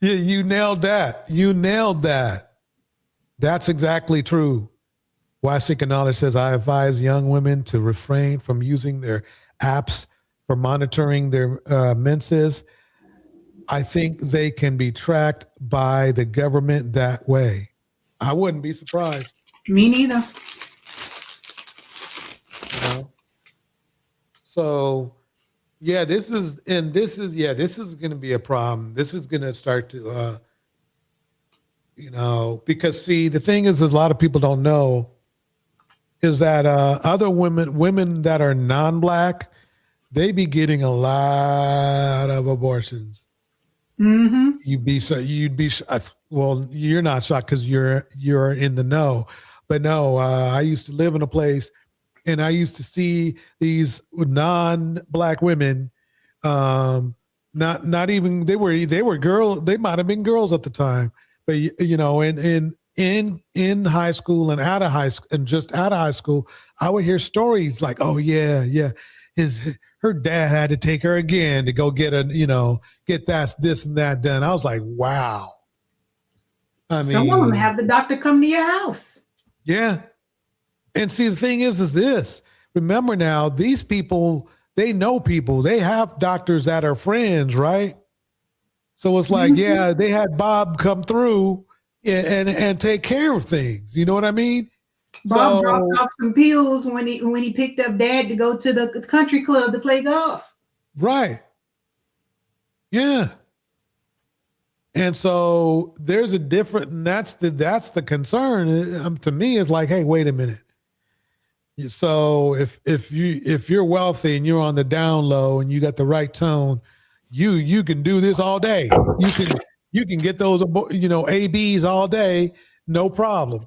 Yeah, you nailed that. You nailed that. That's exactly true. Why Seeking Knowledge says, I advise young women to refrain from using their apps for monitoring their menses. I think they can be tracked by the government that way. I wouldn't be surprised. Me neither. So, yeah, this is going to be a problem. This is going to start to, because see, the thing is a lot of people don't know is that other women that are non-Black, they be getting a lot of abortions. Mm-hmm. Well, you're not shocked because you're in the know, but no, I used to live in a place and I used to see these non-Black women, not even, they were girls, they might've been girls at the time, but in high school and out of high school and just out of high school, I would hear stories like, oh yeah, her dad had to take her again to go get this and that done. I was like, wow. I mean, some of them have the doctor come to your house. Yeah. And see, the thing is this, remember now, these people, they know people, they have doctors that are friends, right? So it's like, yeah, they had Bob come through and take care of things. You know what I mean? Bob dropped off some pills when he picked up Dad to go to the country club to play golf. Right. Yeah. And so there's a different, that's the concern. To me, it's like, hey, wait a minute. So if you're wealthy and you're on the down low and you got the right tone, you can do this all day. You can get those ABs all day, no problem.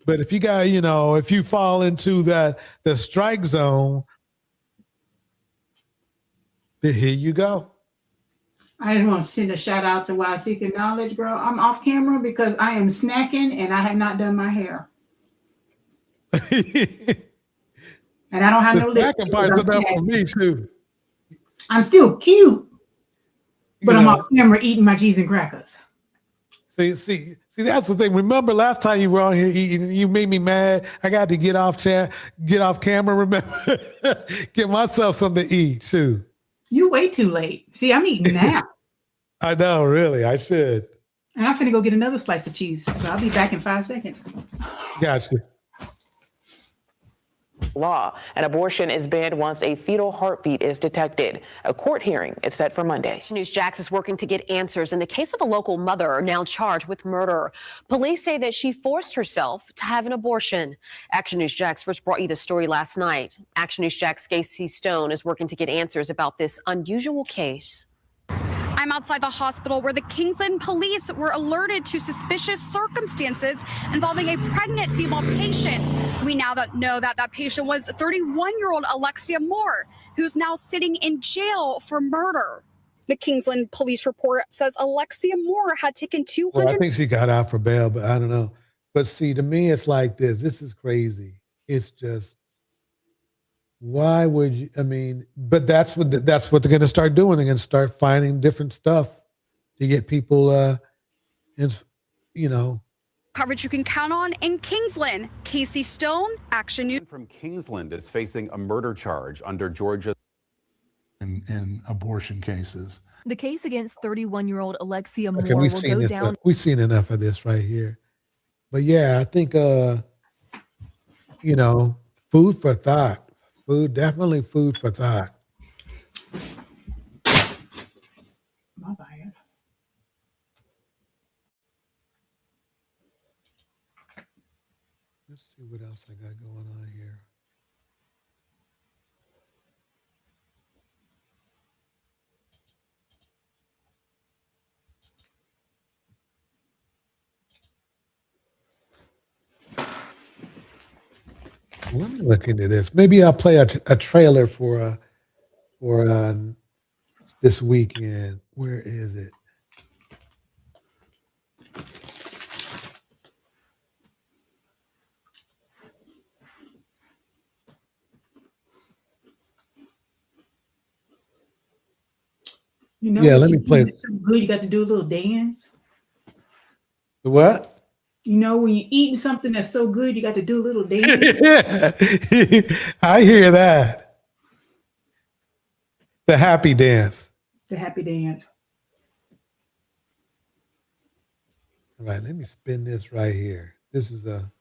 But if you got, if you fall into the strike zone, then here you go. I just want to send a shout out to Why Seeking Knowledge, girl. I'm off camera because I am snacking and I have not done my hair. And I don't have no lip. Snacking part's enough for me too. I'm still cute, but You I'm know. off camera eating my cheese and crackers. See, that's the thing. Remember last time you were on here eating, you made me mad. I got to get off camera. Remember, get myself something to eat too. You way too late. See, I'm eating now. I know, really. I should. And I'm finna go get another slice of cheese. So I'll be back in 5 seconds. Gotcha. Law. An abortion is banned once a fetal heartbeat is detected. A court hearing is set for Monday. Action News Jax is working to get answers in the case of a local mother now charged with murder. Police say that she forced herself to have an abortion. Action News Jax first brought you the story last night. Action News Jax Casey Stone is working to get answers about this unusual case. I'm outside the hospital where the Kingsland police were alerted to suspicious circumstances involving a pregnant female patient. We now know that that patient was 31-year-old Alexia Moore, who's now sitting in jail for murder. The Kingsland police report says Alexia Moore had taken 200. Well, I think she got out for bail, but I don't know. But see, to me, it's like this. This is crazy. It's just, why would you? I mean, but that's what they're going to start doing. They're going to start finding different stuff to get people, Coverage you can count on in Kingsland. Casey Stone, Action News. From Kingsland is facing a murder charge under Georgia. In abortion cases. The case against 31-year-old Alexia Moore Okay, will go down. We've seen enough of this right here. But yeah, I think, food for thought. Definitely food for thought. My bad. Let's see what else I got going on here. Let me look into this. Maybe I'll play a trailer for this weekend. Where is it? Yeah, let me play it. So good, you got to do a little dance. The what? When you're eating something that's so good, you got to do a little dance. I hear that. The happy dance. The happy dance. All right, let me spin this right here. This is a.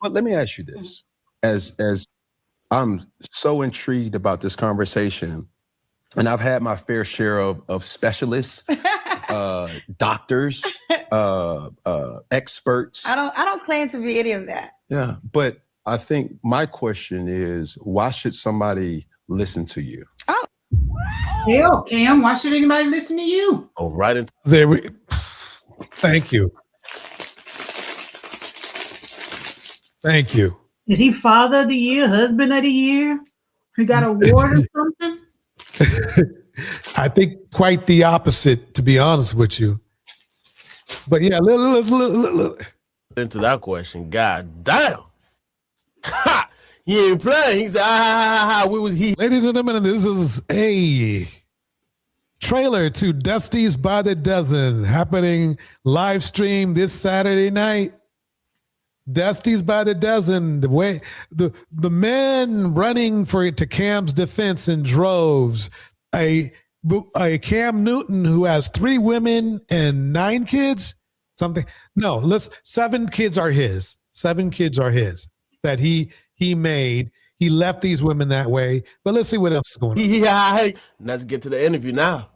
Well, let me ask you this. As I'm so intrigued about this conversation, and I've had my fair share of specialists, doctors, experts. I don't claim to be any of that. Yeah, but I think my question is, why should somebody listen to you? Hell, Cam, why should anybody listen to you? Oh, right into there. Thank you. Thank you. Is he father of the year, husband of the year? He got an award or something? I think quite the opposite, to be honest with you. But yeah, look. Into that question, god damn. Ha! He ain't playing. He said, where was he? Ladies and gentlemen, this is a trailer to Dusty's by the Dozen happening live stream this Saturday night. Dusty's by the Dozen, the men running to Cam's defense in droves. A Cam Newton who has 3 women and 9 kids, something. No, 7 kids are his. 7 kids are his that he made. He left these women that way. But let's see what else is going on. Yeah, let's get to the interview now.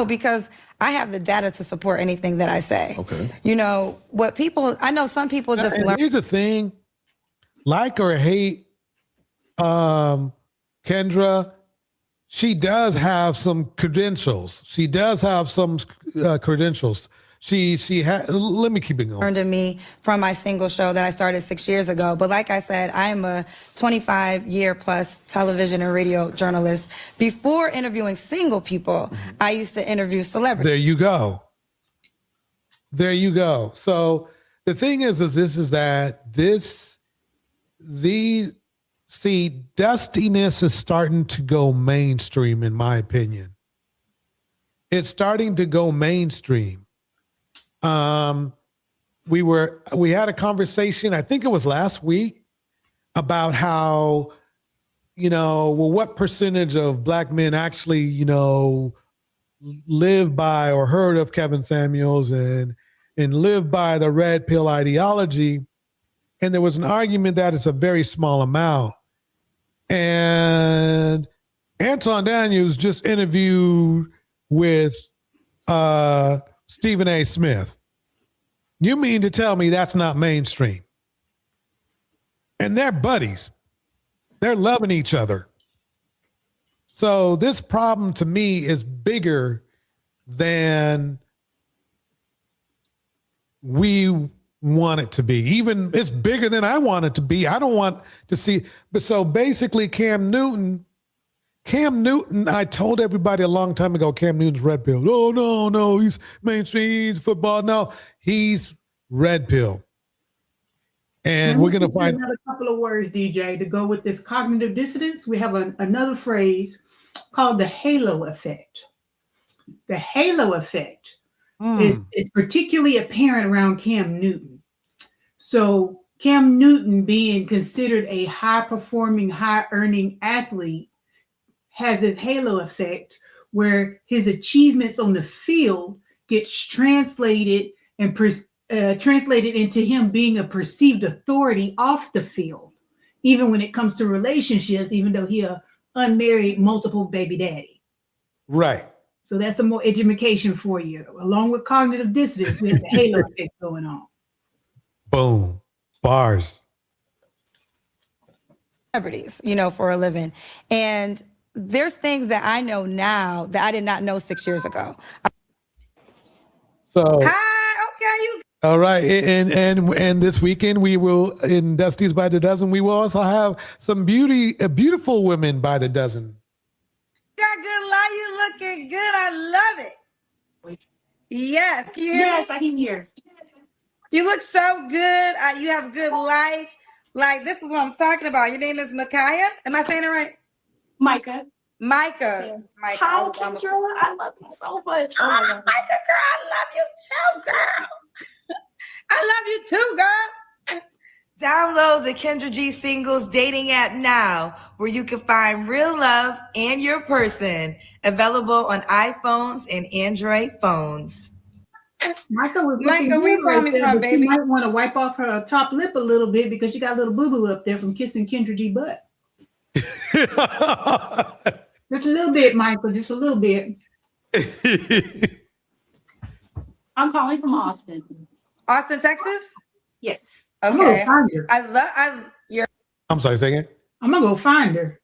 Because I have the data to support anything that I say. Okay. I know some people just learn. Here's the thing, like or hate Kendra, she does have some credentials. She does have some credentials. She had. Let me keep it going. To me from my single show that I started 6 years ago. But like I said, I am a 25-year plus television and radio journalist. Before interviewing single people, I used to interview celebrities. There you go. There you go. So the thing is that dustiness is starting to go mainstream, in my opinion. It's starting to go mainstream. We had a conversation, I think it was last week, about how, what percentage of Black men actually, live by or heard of Kevin Samuels and live by the red pill ideology. And there was an argument that it's a very small amount. And Anton Daniels just interviewed with Stephen A. Smith. You mean to tell me that's not mainstream? And they're buddies. They're loving each other. So this problem to me is bigger than we want it to be. Even it's bigger than I want it to be. I don't want to see. But so basically Cam Newton, I told everybody a long time ago, Cam Newton's red pill. Oh, no, he's mainstream, he's football. No, he's red pill. And we're going to find another couple of words, DJ, to go with this cognitive dissonance. We have another phrase called the halo effect. The halo effect is particularly apparent around Cam Newton. So Cam Newton being considered a high-performing, high-earning athlete has this halo effect where his achievements on the field gets translated and translated into him being a perceived authority off the field, even when it comes to relationships, even though he a unmarried multiple baby daddy. Right. So that's some more education for you. Along with cognitive dissonance, we have the halo effect going on. Boom. Bars. Celebrities, for a living. And there's things that I know now that I did not know 6 years ago. So hi, okay, you. All right, and this weekend we will in Dusty's by the Dozen. We will also have some beautiful women by the dozen. You got good light. You looking good. I love it. Yes, can you hear me? I can hear. You look so good. You have good light. Like this is what I'm talking about. Your name is Micaiah. Am I saying it right? Micah. Yes. Micah. How Kendra? I love you so much. Oh, Micah, girl, I love you too, girl. I love you too, girl. Download the Kendra G Singles dating app now, where you can find real love and your person. Available on iPhones and Android phones. Micah, where you call me from, baby? You might want to wipe off her top lip a little bit because you got a little boo-boo up there from kissing Kendra G butt. Just a little bit, Michael. Just a little bit. I'm calling from Austin. Austin, Texas? Yes. Okay. I'm sorry, say again? I'm gonna go find her.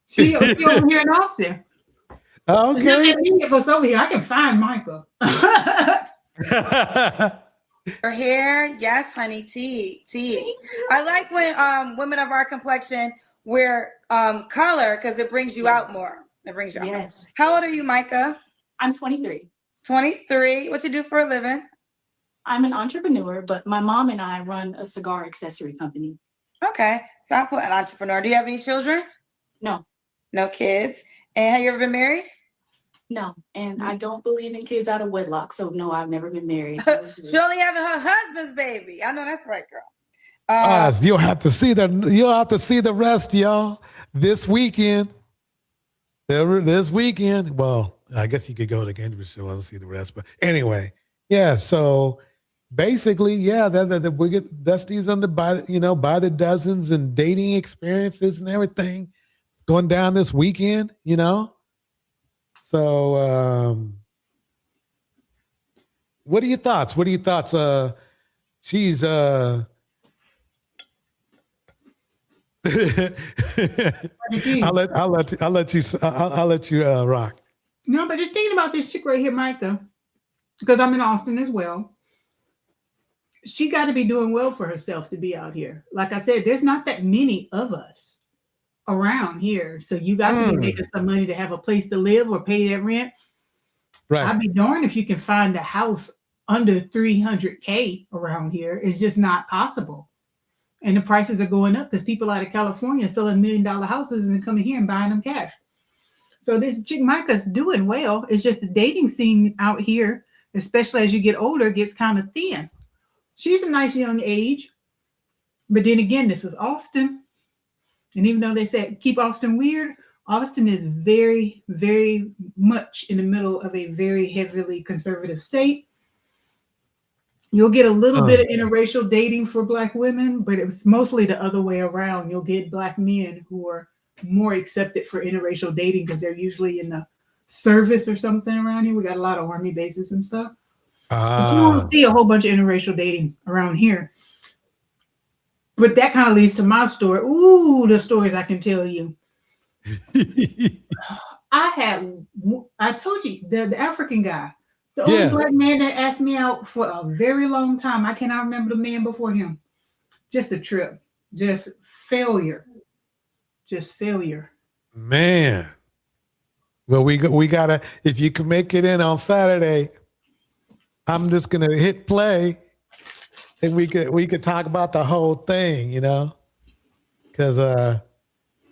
She over here in Austin. Okay. If it's over here, I can find Michael. Her hair, yes, honey. Tea. I like when women of our complexion wear color because it brings you out more. It brings you out more. How old are you, Micah? I'm 23. 23. What you do for a living? I'm an entrepreneur, but my mom and I run a cigar accessory company. Okay. So I put an entrepreneur. Do you have any children? No. No kids. And have you ever been married? No. And I don't believe in kids out of wedlock. So no, I've never been married. She only having her husband's baby. I know that's right, girl. You'll have to see the rest, y'all, this weekend. This weekend. Well, I guess you could go to Kendra show and see the rest. But anyway, yeah. So basically, yeah, we get Dusty's on by the dozens and dating experiences and everything going down this weekend. So what are your thoughts? she's I'll let you rock. No, but just thinking about this chick right here, Micah, because I'm in Austin as well. She got to be doing well for herself to be out here. Like I said, there's not that many of us around here. So you got to be making some money to have a place to live or pay that rent. Right. I'd be darned if you can find a house under $300K around here. It's just not possible. And the prices are going up because people out of California are selling $1 million houses and coming here and buying them cash. So this chick Micah's doing well. It's just the dating scene out here, especially as you get older, gets kind of thin. She's a nice young age. But then again, this is Austin. And even though they said keep Austin weird, Austin is very, very much in the middle of a very heavily conservative state. You'll get a little bit of interracial dating for Black women, but it's mostly the other way around. You'll get Black men who are more accepted for interracial dating because they're usually in the service or something around here. We got a lot of army bases and stuff. But you won't see a whole bunch of interracial dating around here. But that kind of leads to my story. Ooh, the stories I can tell you. I told you, the African guy, the only Black man that asked me out for a very long time. I cannot remember the man before him. Just a trip. Just failure. Just failure. Man. Well, we gotta, if you can make it in on Saturday, I'm just gonna hit play and we could talk about the whole thing, you know? Because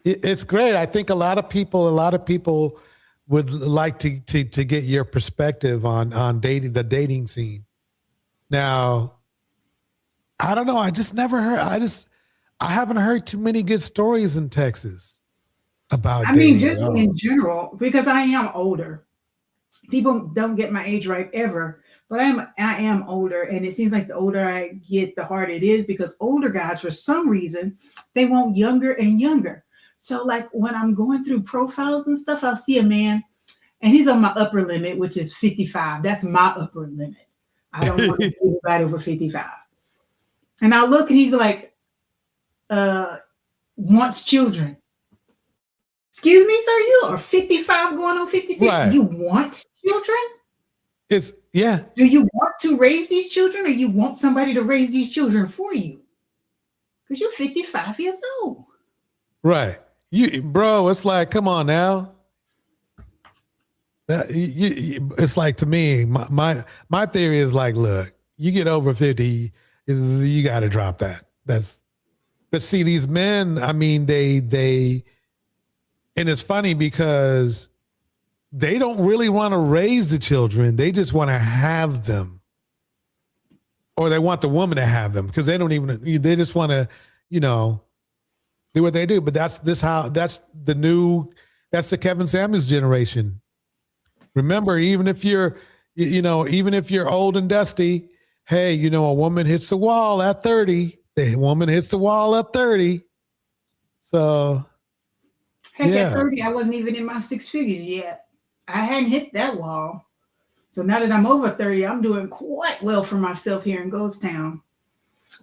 it's great. I think a lot of people would like to get your perspective on dating, the dating scene. Now, I don't know. I just never heard. I haven't heard too many good stories in Texas about. I mean, just in general, because I am older. People don't get my age right ever, but I am older, and it seems like the older I get, the harder it is because older guys, for some reason, they want younger and younger. So like when I'm going through profiles and stuff, I'll see a man and he's on my upper limit, which is 55. That's my upper limit. I don't want to date anybody over 55. And I'll look and he's like, wants children. Excuse me, sir, you are 55 going on 56. Right. You want children? Do you want to raise these children or you want somebody to raise these children for you? Because you're 55 years old. Right. Bro, it's like, come on now. It's like, to me, my theory is like, look, you get over 50, you got to drop that. But see, these men, I mean, they, and it's funny because they don't really want to raise the children. They just want to have them. Or they want the woman to have them because they just want to, do what they do. But that's the Kevin Samuels generation. Remember, even if you're old and dusty, hey, a woman hits the wall at 30. The woman hits the wall at 30. So heck, at 30, I wasn't even in my six figures yet. I hadn't hit that wall. So now that I'm over 30, I'm doing quite well for myself here in Ghosttown.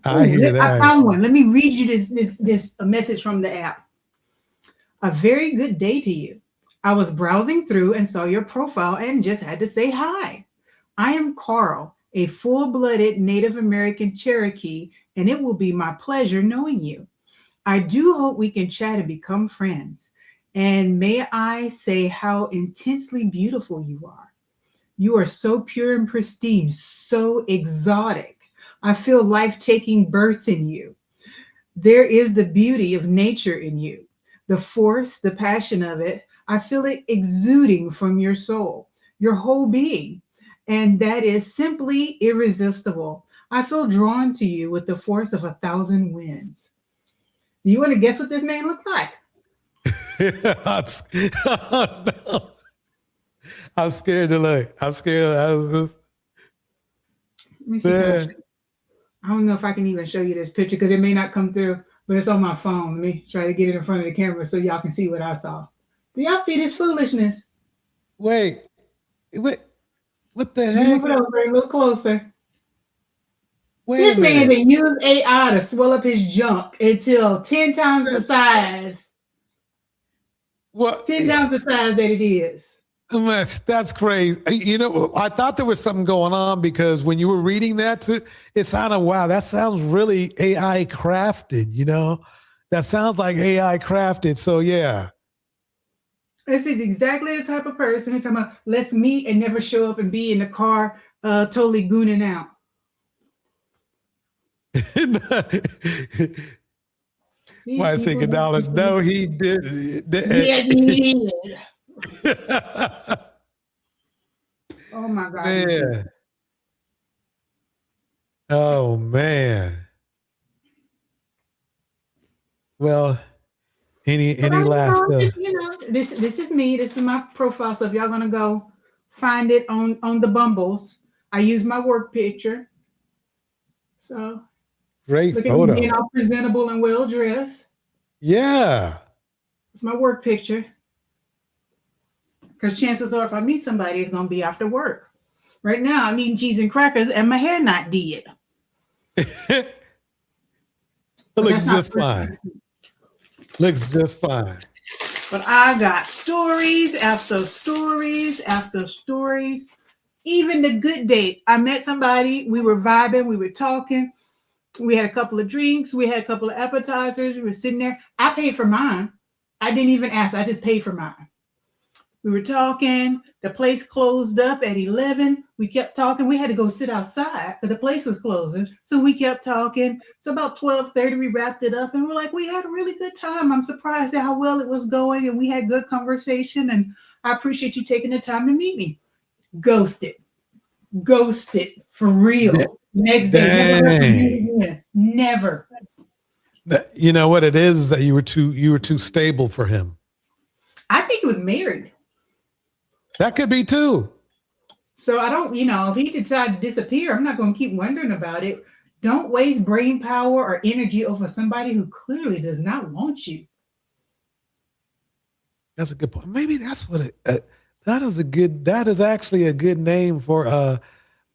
I hear that. I found one. Let me read you this a message from the app. A very good day to you. I was browsing through and saw your profile and just had to say hi. I am Carl, a full-blooded Native American Cherokee, and it will be my pleasure knowing you. I do hope we can chat and become friends. And may I say how intensely beautiful you are. You are so pure and pristine, so exotic. I feel life taking birth in you. There is the beauty of nature in you, the force, the passion of it. I feel it exuding from your soul, your whole being. And that is simply irresistible. I feel drawn to you with the force of 1,000 winds. Do you want to guess what this man looked like? Oh, no. I'm scared to look. I'm scared. Let me see. I don't know if I can even show you this picture because it may not come through, but it's on my phone. Let me try to get it in front of the camera so y'all can see what I saw. Do y'all see this foolishness? Wait. What the heck? Move it over a little closer. Wait This a man minute. that used AI to swell up his junk until 10 times the size. What? 10 times the size that it is. That's crazy. You know, I thought there was something going on because when you were reading that, it sounded, wow, that sounds really AI crafted, you know? That sounds like AI crafted. So, yeah. This is exactly the type of person who's talking about, let's meet and never show up and be in the car totally gooning out. Why $6? No, he did. Yes, he did. Oh my God. Man. Oh man. Well, any last this is me. This is my profile. So if y'all gonna go find it on the Bumbles, I use my work picture. So great look at photo. me being all presentable and well dressed. Yeah. It's my work picture. Because chances are, if I meet somebody, it's gonna be after work. Right now, I'm eating cheese and crackers, and my hair not did. It looks just fine. Looks just fine. But I got stories after stories after stories. Even the good date. I met somebody, we were vibing, we were talking. We had a couple of drinks, we had a couple of appetizers, we were sitting there. I paid for mine. I didn't even ask, I just paid for mine. We were talking, the place closed up at 11. We kept talking. We had to go sit outside because the place was closing. So we kept talking. So about 12:30, we wrapped it up and we're like, we had a really good time. I'm surprised at how well it was going and we had good conversation and I appreciate you taking the time to meet me. Ghosted for real. Next day, never. You know what it is that you were too stable for him. I think it was married. That could be too. So I don't, if he decides to disappear, I'm not going to keep wondering about it. Don't waste brain power or energy over somebody who clearly does not want you. That's a good point. Maybe that's what that is actually a good name for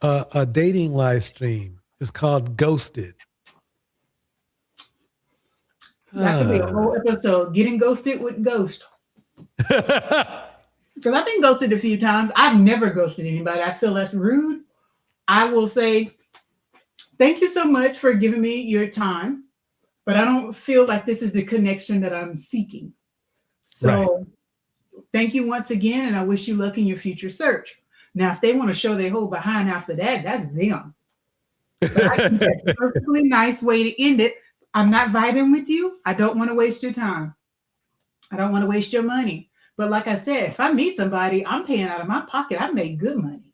a dating live stream. It's called Ghosted. That could be a whole episode, Getting Ghosted with Ghost. Because I've been ghosted a few times. I've never ghosted anybody. I feel that's rude. I will say, thank you so much for giving me your time, but I don't feel like this is the connection that I'm seeking. So thank you once again, and I wish you luck in your future search. Now, if they want to show their whole behind after that, that's them. But I think that's a perfectly nice way to end it. I'm not vibing with you. I don't want to waste your time. I don't want to waste your money. But like I said, if I meet somebody, I'm paying out of my pocket. I make good money.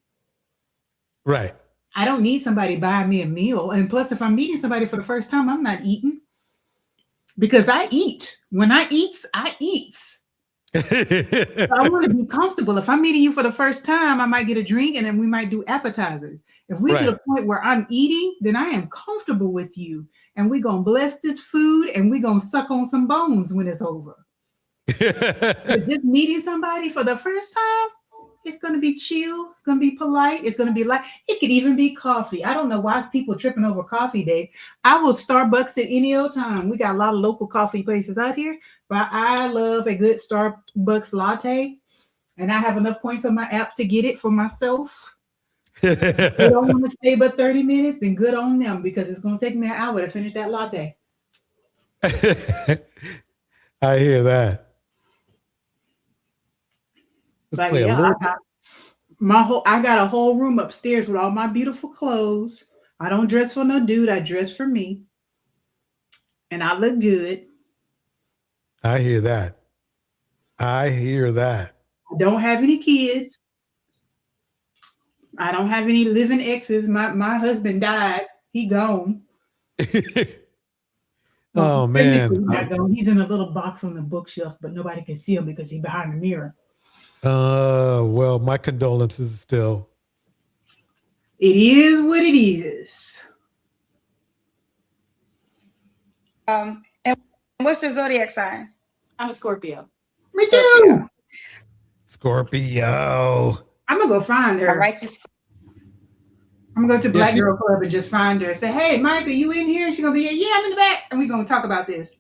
Right. I don't need somebody buying me a meal. And plus, if I'm meeting somebody for the first time, I'm not eating. Because I eat. When I eat, I eat. So I want to be comfortable. If I'm meeting you for the first time, I might get a drink and then we might do appetizers. If we're to the point where I'm eating, then I am comfortable with you. And we're going to bless this food and we're going to suck on some bones when it's over. But just meeting somebody for the first time, it's going to be chill. It's going to be polite. It's going to be like, it could even be coffee. I don't know why people tripping over coffee day. I will Starbucks at any old time. We got a lot of local coffee places out here, but I love a good Starbucks latte. And I have enough points on my app to get it for myself. If they don't want to stay but 30 minutes, then good on them because it's going to take me an hour to finish that latte. I hear that. But yeah, I got a whole room upstairs with all my beautiful clothes. I don't dress for no dude. I dress for me. And I look good. I hear that. I hear that. I don't have any kids. I don't have any living exes. My husband died. He gone. Oh man. He's not gone. He's in a little box on the bookshelf, but nobody can see him because he's behind the mirror. Well, my condolences still. It is what it is. And what's your zodiac sign? I'm a Scorpio. Me too. Scorpio. I'm gonna go find her. All right. I'm going to Black Yeah, Girl Club and just find her and say, "Hey, Micah, you in here?" She's gonna be, "Yeah, I'm in the back," and we're gonna talk about this.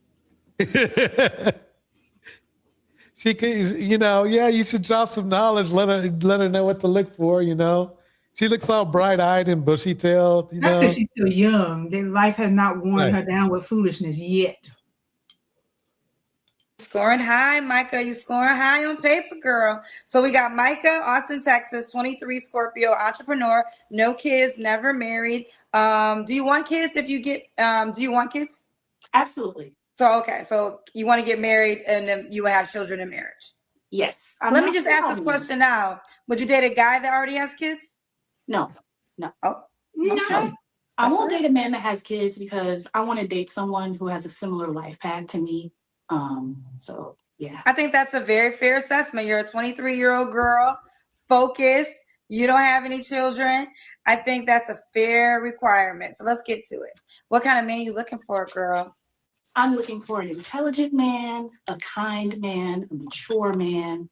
she can, you should drop some knowledge. Let her know what to look for. She looks all bright-eyed and bushy-tailed. That's because she's still young. Then life has not worn her down with foolishness yet. Scoring high, Micah. You scoring high on paper, girl. So we got Micah, Austin, Texas, 23, Scorpio, entrepreneur, no kids, never married. Do you want kids if you get, do you want kids? Absolutely. So, okay. So you want to get married and then you will have children in marriage. Yes. Let me just ask this question now. Would you date a guy that already has kids? No. Oh, no. I won't date a man that has kids because I want to date someone who has a similar life path to me. So yeah. I think that's a very fair assessment. You're a 23-year-old girl, focused. You don't have any children. I think that's a fair requirement. So let's get to it. What kind of man you looking for, girl? I'm looking for an intelligent man, a kind man, a mature man,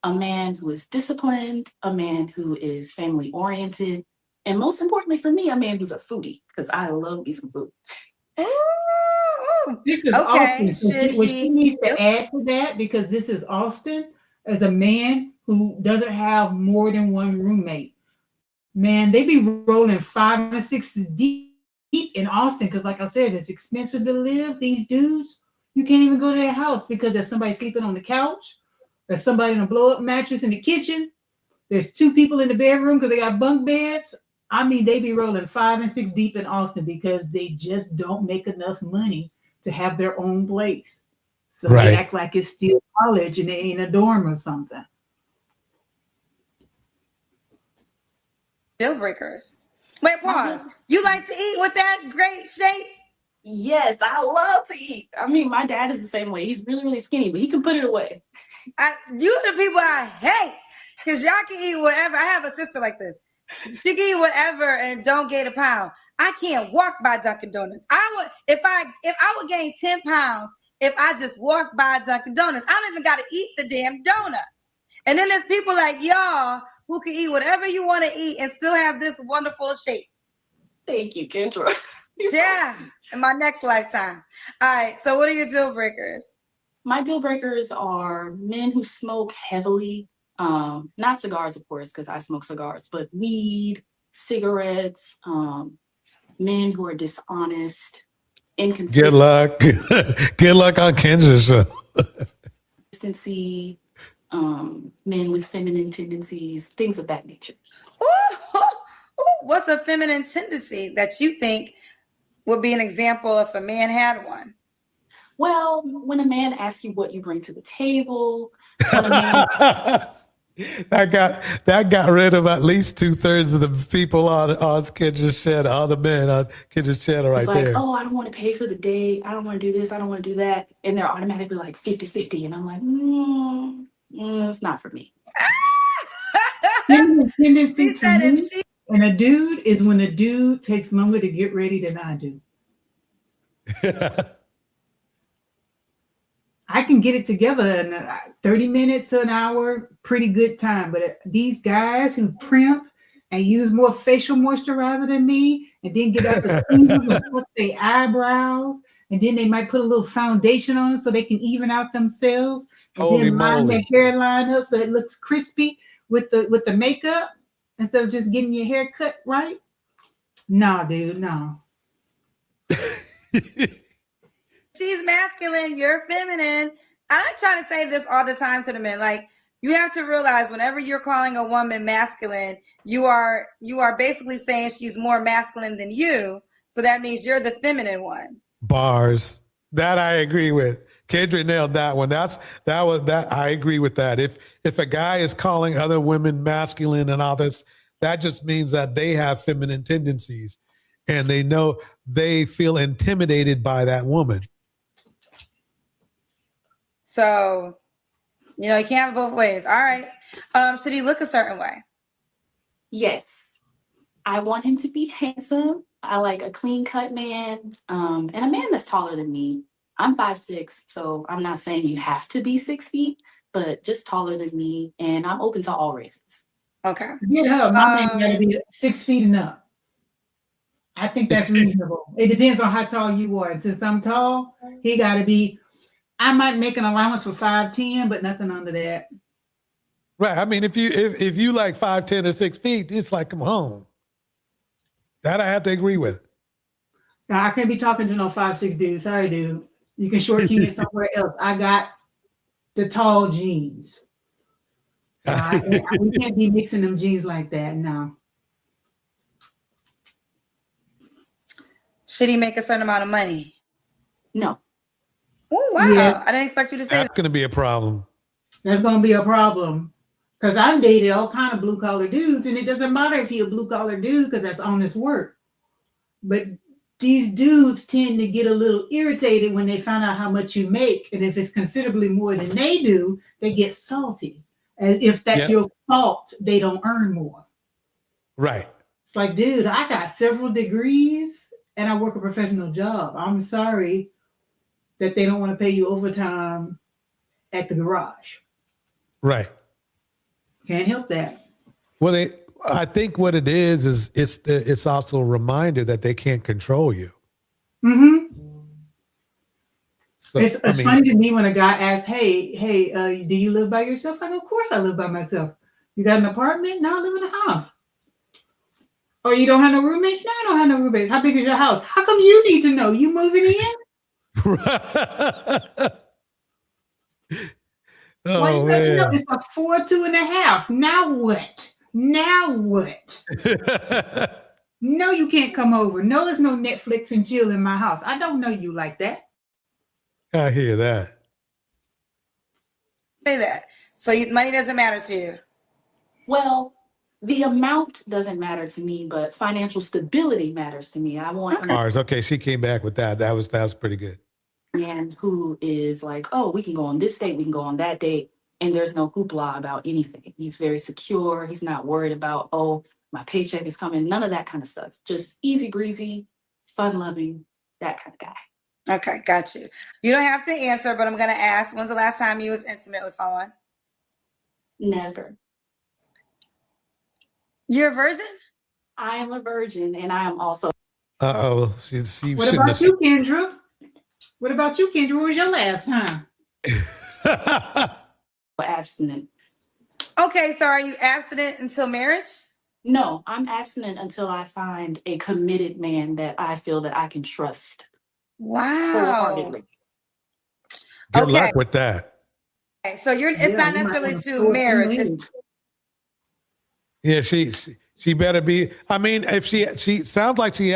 a man who is disciplined, a man who is family oriented, and most importantly for me, a man who's a foodie because I love me some food. This is Austin. What she needs to add to that, because this is Austin, as a man who doesn't have more than one roommate. Man, they be rolling 5 and 6 deep in Austin because, like I said, it's expensive to live. These dudes, you can't even go to their house because there's somebody sleeping on the couch. There's somebody in a blow-up mattress in the kitchen. There's 2 people in the bedroom because they got bunk beds. I mean, they be rolling 5 and 6 deep in Austin because they just don't make enough money to have their own place. So they act like it's still college and they ain't a dorm or something. Deal breakers. Wait, pause. You like to eat with that great shape? Yes, I love to eat. I mean, my dad is the same way. He's really, really skinny, but he can put it away. You the people I hate, because y'all can eat whatever. I have a sister like this. She can eat whatever and don't gain a pound. I can't walk by Dunkin' Donuts. If I would gain 10 pounds if I just walked by Dunkin' Donuts. I don't even got to eat the damn donut. And then there's people like y'all who can eat whatever you want to eat and still have this wonderful shape. Thank you, Kendra. Yeah, in my next lifetime. All right, so what are your deal breakers? My deal breakers are men who smoke heavily. Not cigars, of course, because I smoke cigars, but weed, cigarettes, men who are dishonest, inconsistent. Good luck. Good luck on Kendra's show. Consistency, men with feminine tendencies, things of that nature. Ooh, what's a feminine tendency that you think would be an example if a man had one? Well, when a man asks you what you bring to the table, when a man That got rid of at least 2/3 of the people on Kendra's shed. All the men on Kendra's shed are right it's like, there. oh, I don't want to pay for the date. I don't want to do this. I don't want to do that. And they're automatically like 50-50. And I'm like, it's not for me. Tendency to me and a dude is when a dude takes longer to get ready than I do. I can get it together in 30 minutes to an hour, pretty good time. But these guys who primp and use more facial moisturizer than me, and then get out the fingers and put their eyebrows, and then they might put a little foundation on it so they can even out themselves, and Holy then line moly. their hairline up so it looks crispy with the makeup instead of just getting your hair cut right. No, dude, no. She's masculine, you're feminine. I'm trying to say this all the time to the men. Like, you have to realize whenever you're calling a woman masculine, you are basically saying she's more masculine than you. So that means you're the feminine one. Bars. That I agree with. Kendra nailed that one. I agree with that. If a guy is calling other women masculine and all this, that just means that they have feminine tendencies and they feel intimidated by that woman. So, you can't have it both ways. All right. Should he look a certain way? Yes. I want him to be handsome. I like a clean cut man, and a man that's taller than me. I'm 5'6", so I'm not saying you have to be 6 feet, but just taller than me, and I'm open to all races. Okay. Get up. My man gotta be 6 feet and up. I think that's reasonable. It depends on how tall you are. And since I'm tall, he got to be. I might make an allowance for 5'10", but nothing under that. Right. I mean, if you like 5'10" or 6 feet, it's like, come home. That I have to agree with. Now, I can't be talking to no 5'6" dude. Sorry, dude. You can short key it somewhere else. I got the tall jeans. So we can't be mixing them jeans like that. No. Should he make a certain amount of money? No. Oh, wow. Yeah. I didn't expect you to say That's going to be a problem. That's going to be a problem. Because I've dated all kind of blue collar dudes, and it doesn't matter if you're a blue collar dude because that's honest work. But these dudes tend to get a little irritated when they find out how much you make. And if it's considerably more than they do, they get salty. As if that's your fault, they don't earn more. Right. It's like, dude, I got several degrees and I work a professional job. I'm sorry that they don't want to pay you overtime at the garage. Right. Can't help that. Well, I think what it is it's also a reminder that they can't control you. Mm-hmm. So, It's funny to me when a guy asks, hey, do you live by yourself? I go, of course I live by myself. You got an apartment? No, I live in a house. Oh, you don't have no roommates? No, I don't have no roommates. How big is your house? How come you need to know? You moving in? Oh, Why you gotta know? man. It's a 4, 2.5. Now what? Now what? No, you can't come over. No, there's no Netflix and chill in my house. I don't know you like that. I hear that. Say that. So money doesn't matter to you. Well, the amount doesn't matter to me, but financial stability matters to me. I want Ours. Okay, she came back with that. That was pretty good. a man who is like, oh, we can go on this date, we can go on that date, and there's no hoopla about anything. He's very secure. He's not worried about, oh, my paycheck is coming. None of that kind of stuff. Just easy breezy, fun loving, that kind of guy. Okay, got you. You don't have to answer, but I'm going to ask, when's the last time you was intimate with someone? Never. You're a virgin? I am a virgin, and I am also. Uh-oh. She What shouldn't about you, Kendra? What about you, Kendra? When was your last time? Abstinent. Okay, so are you abstinent until marriage? No, I'm abstinent until I find a committed man that I feel that I can trust. Wow. Wholeheartedly. Good luck with that. Okay, so it's not necessarily to marriage. It's Yeah, she better be. I mean, if she sounds like she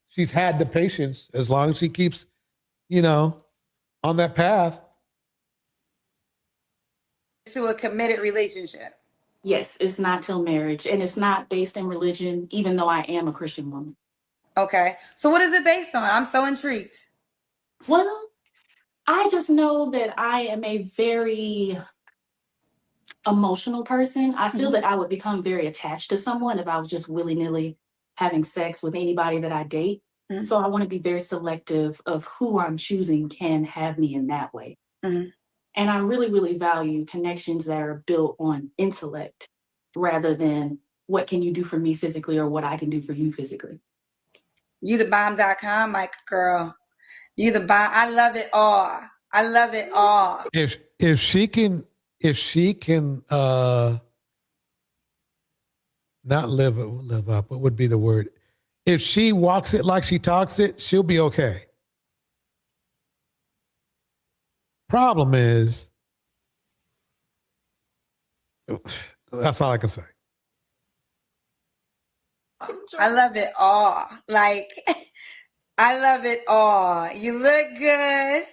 she's had the patience as long as she keeps, on that path. to a committed relationship. Yes, it's not till marriage, and it's not based in religion, even though I am a Christian woman. Okay. So what is it based on? I'm so intrigued. Well, I just know that I am a very emotional person. I feel that I would become very attached to someone if I was just willy-nilly having sex with anybody that I date. So I want to be very selective of who I'm choosing can have me in that way. And I really, really value connections that are built on intellect rather than what can you do for me physically or what I can do for you physically. YouTheBomb.com, my girl. You the bomb. I love it all. I love it all. If she can not live up, what would be the word? If she walks it like she talks it, she'll be okay. Problem is, that's all I can say. I love it all. Like, I love it all. You look good.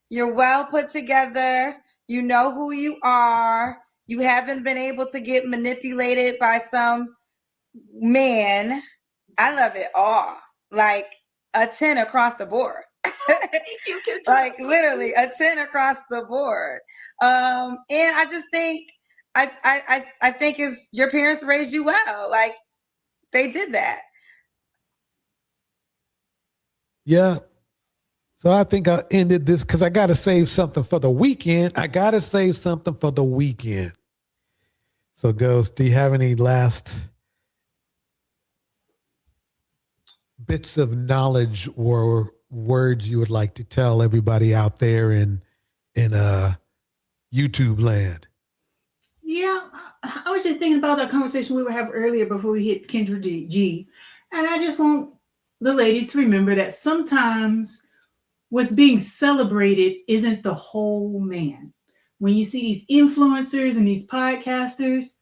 You're well put together. You know who you are. You haven't been able to get manipulated by some man. I love it all. Like a 10 across the board. Like literally a 10 across the board. And I just think, I think it's your parents raised you well. Like they did that. Yeah. So I think I ended this because I got to save something for the weekend. So, Ghost, do you have any last bits of knowledge or words you would like to tell everybody out there in YouTube land? Yeah, I was just thinking about that conversation we were having earlier before we hit Kendra G. And I just want the ladies to remember that sometimes what's being celebrated isn't the whole man. When you see these influencers and these podcasters,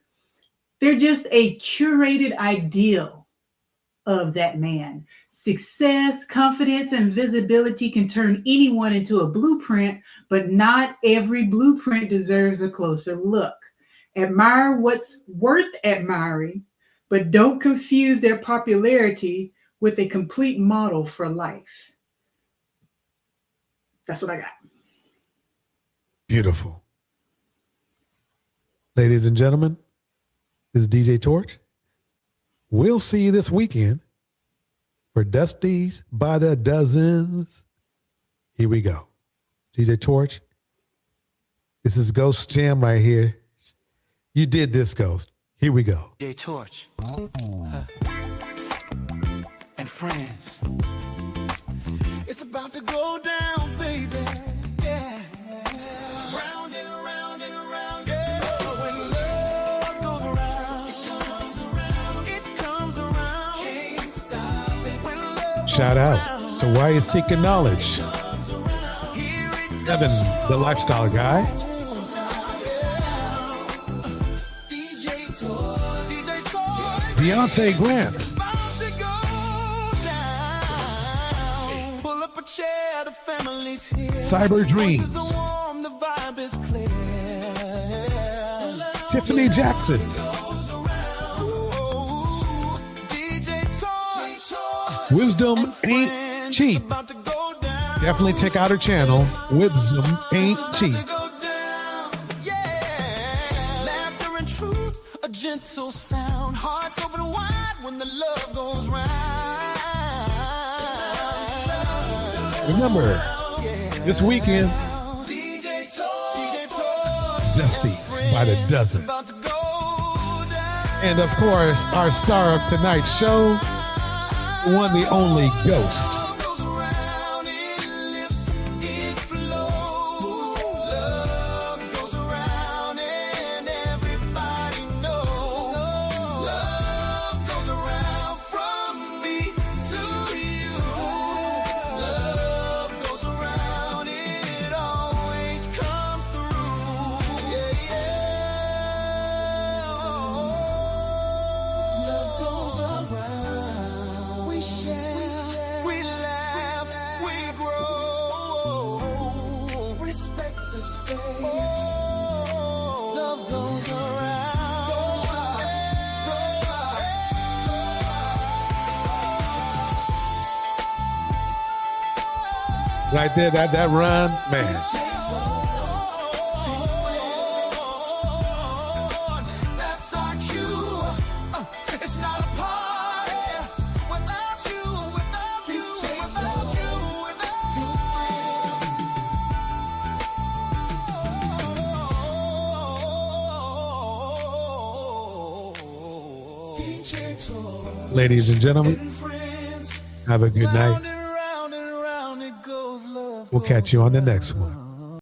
they're just a curated ideal of that man. Success, confidence, and visibility can turn anyone into a blueprint, but not every blueprint deserves a closer look. Admire what's worth admiring, but don't confuse their popularity with a complete model for life. That's what I got. Beautiful. Ladies and gentlemen, this is DJ Torch. We'll see you this weekend for Dusties by the Dozens. Here we go. DJ Torch, this is Ghost Jam right here. You did this, Ghost. Here we go. DJ Torch and friends. It's about to go down, baby. Yeah. Round and around and around. Yeah. When love goes around, it comes around. Can't stop it. When love Shout out to Why You Seeking Knowledge. Evan, the lifestyle guy. Deontay Grant. Pull up a chair, the family's here. Cyber Dreams. The vibe is clear. Tiffany Jackson. Wisdom Ain't Cheap. Definitely check out her channel. Wisdom Ain't Cheap. Laughter and truth, a gentle sound. Hearts open wide when the love goes round. Remember, this weekend, Dusties by the Dozen. And of course, our star of tonight's show, the one, the only Ghost. Right there, that run, man. Ladies and gentlemen, have a good night. We'll catch you on the next one.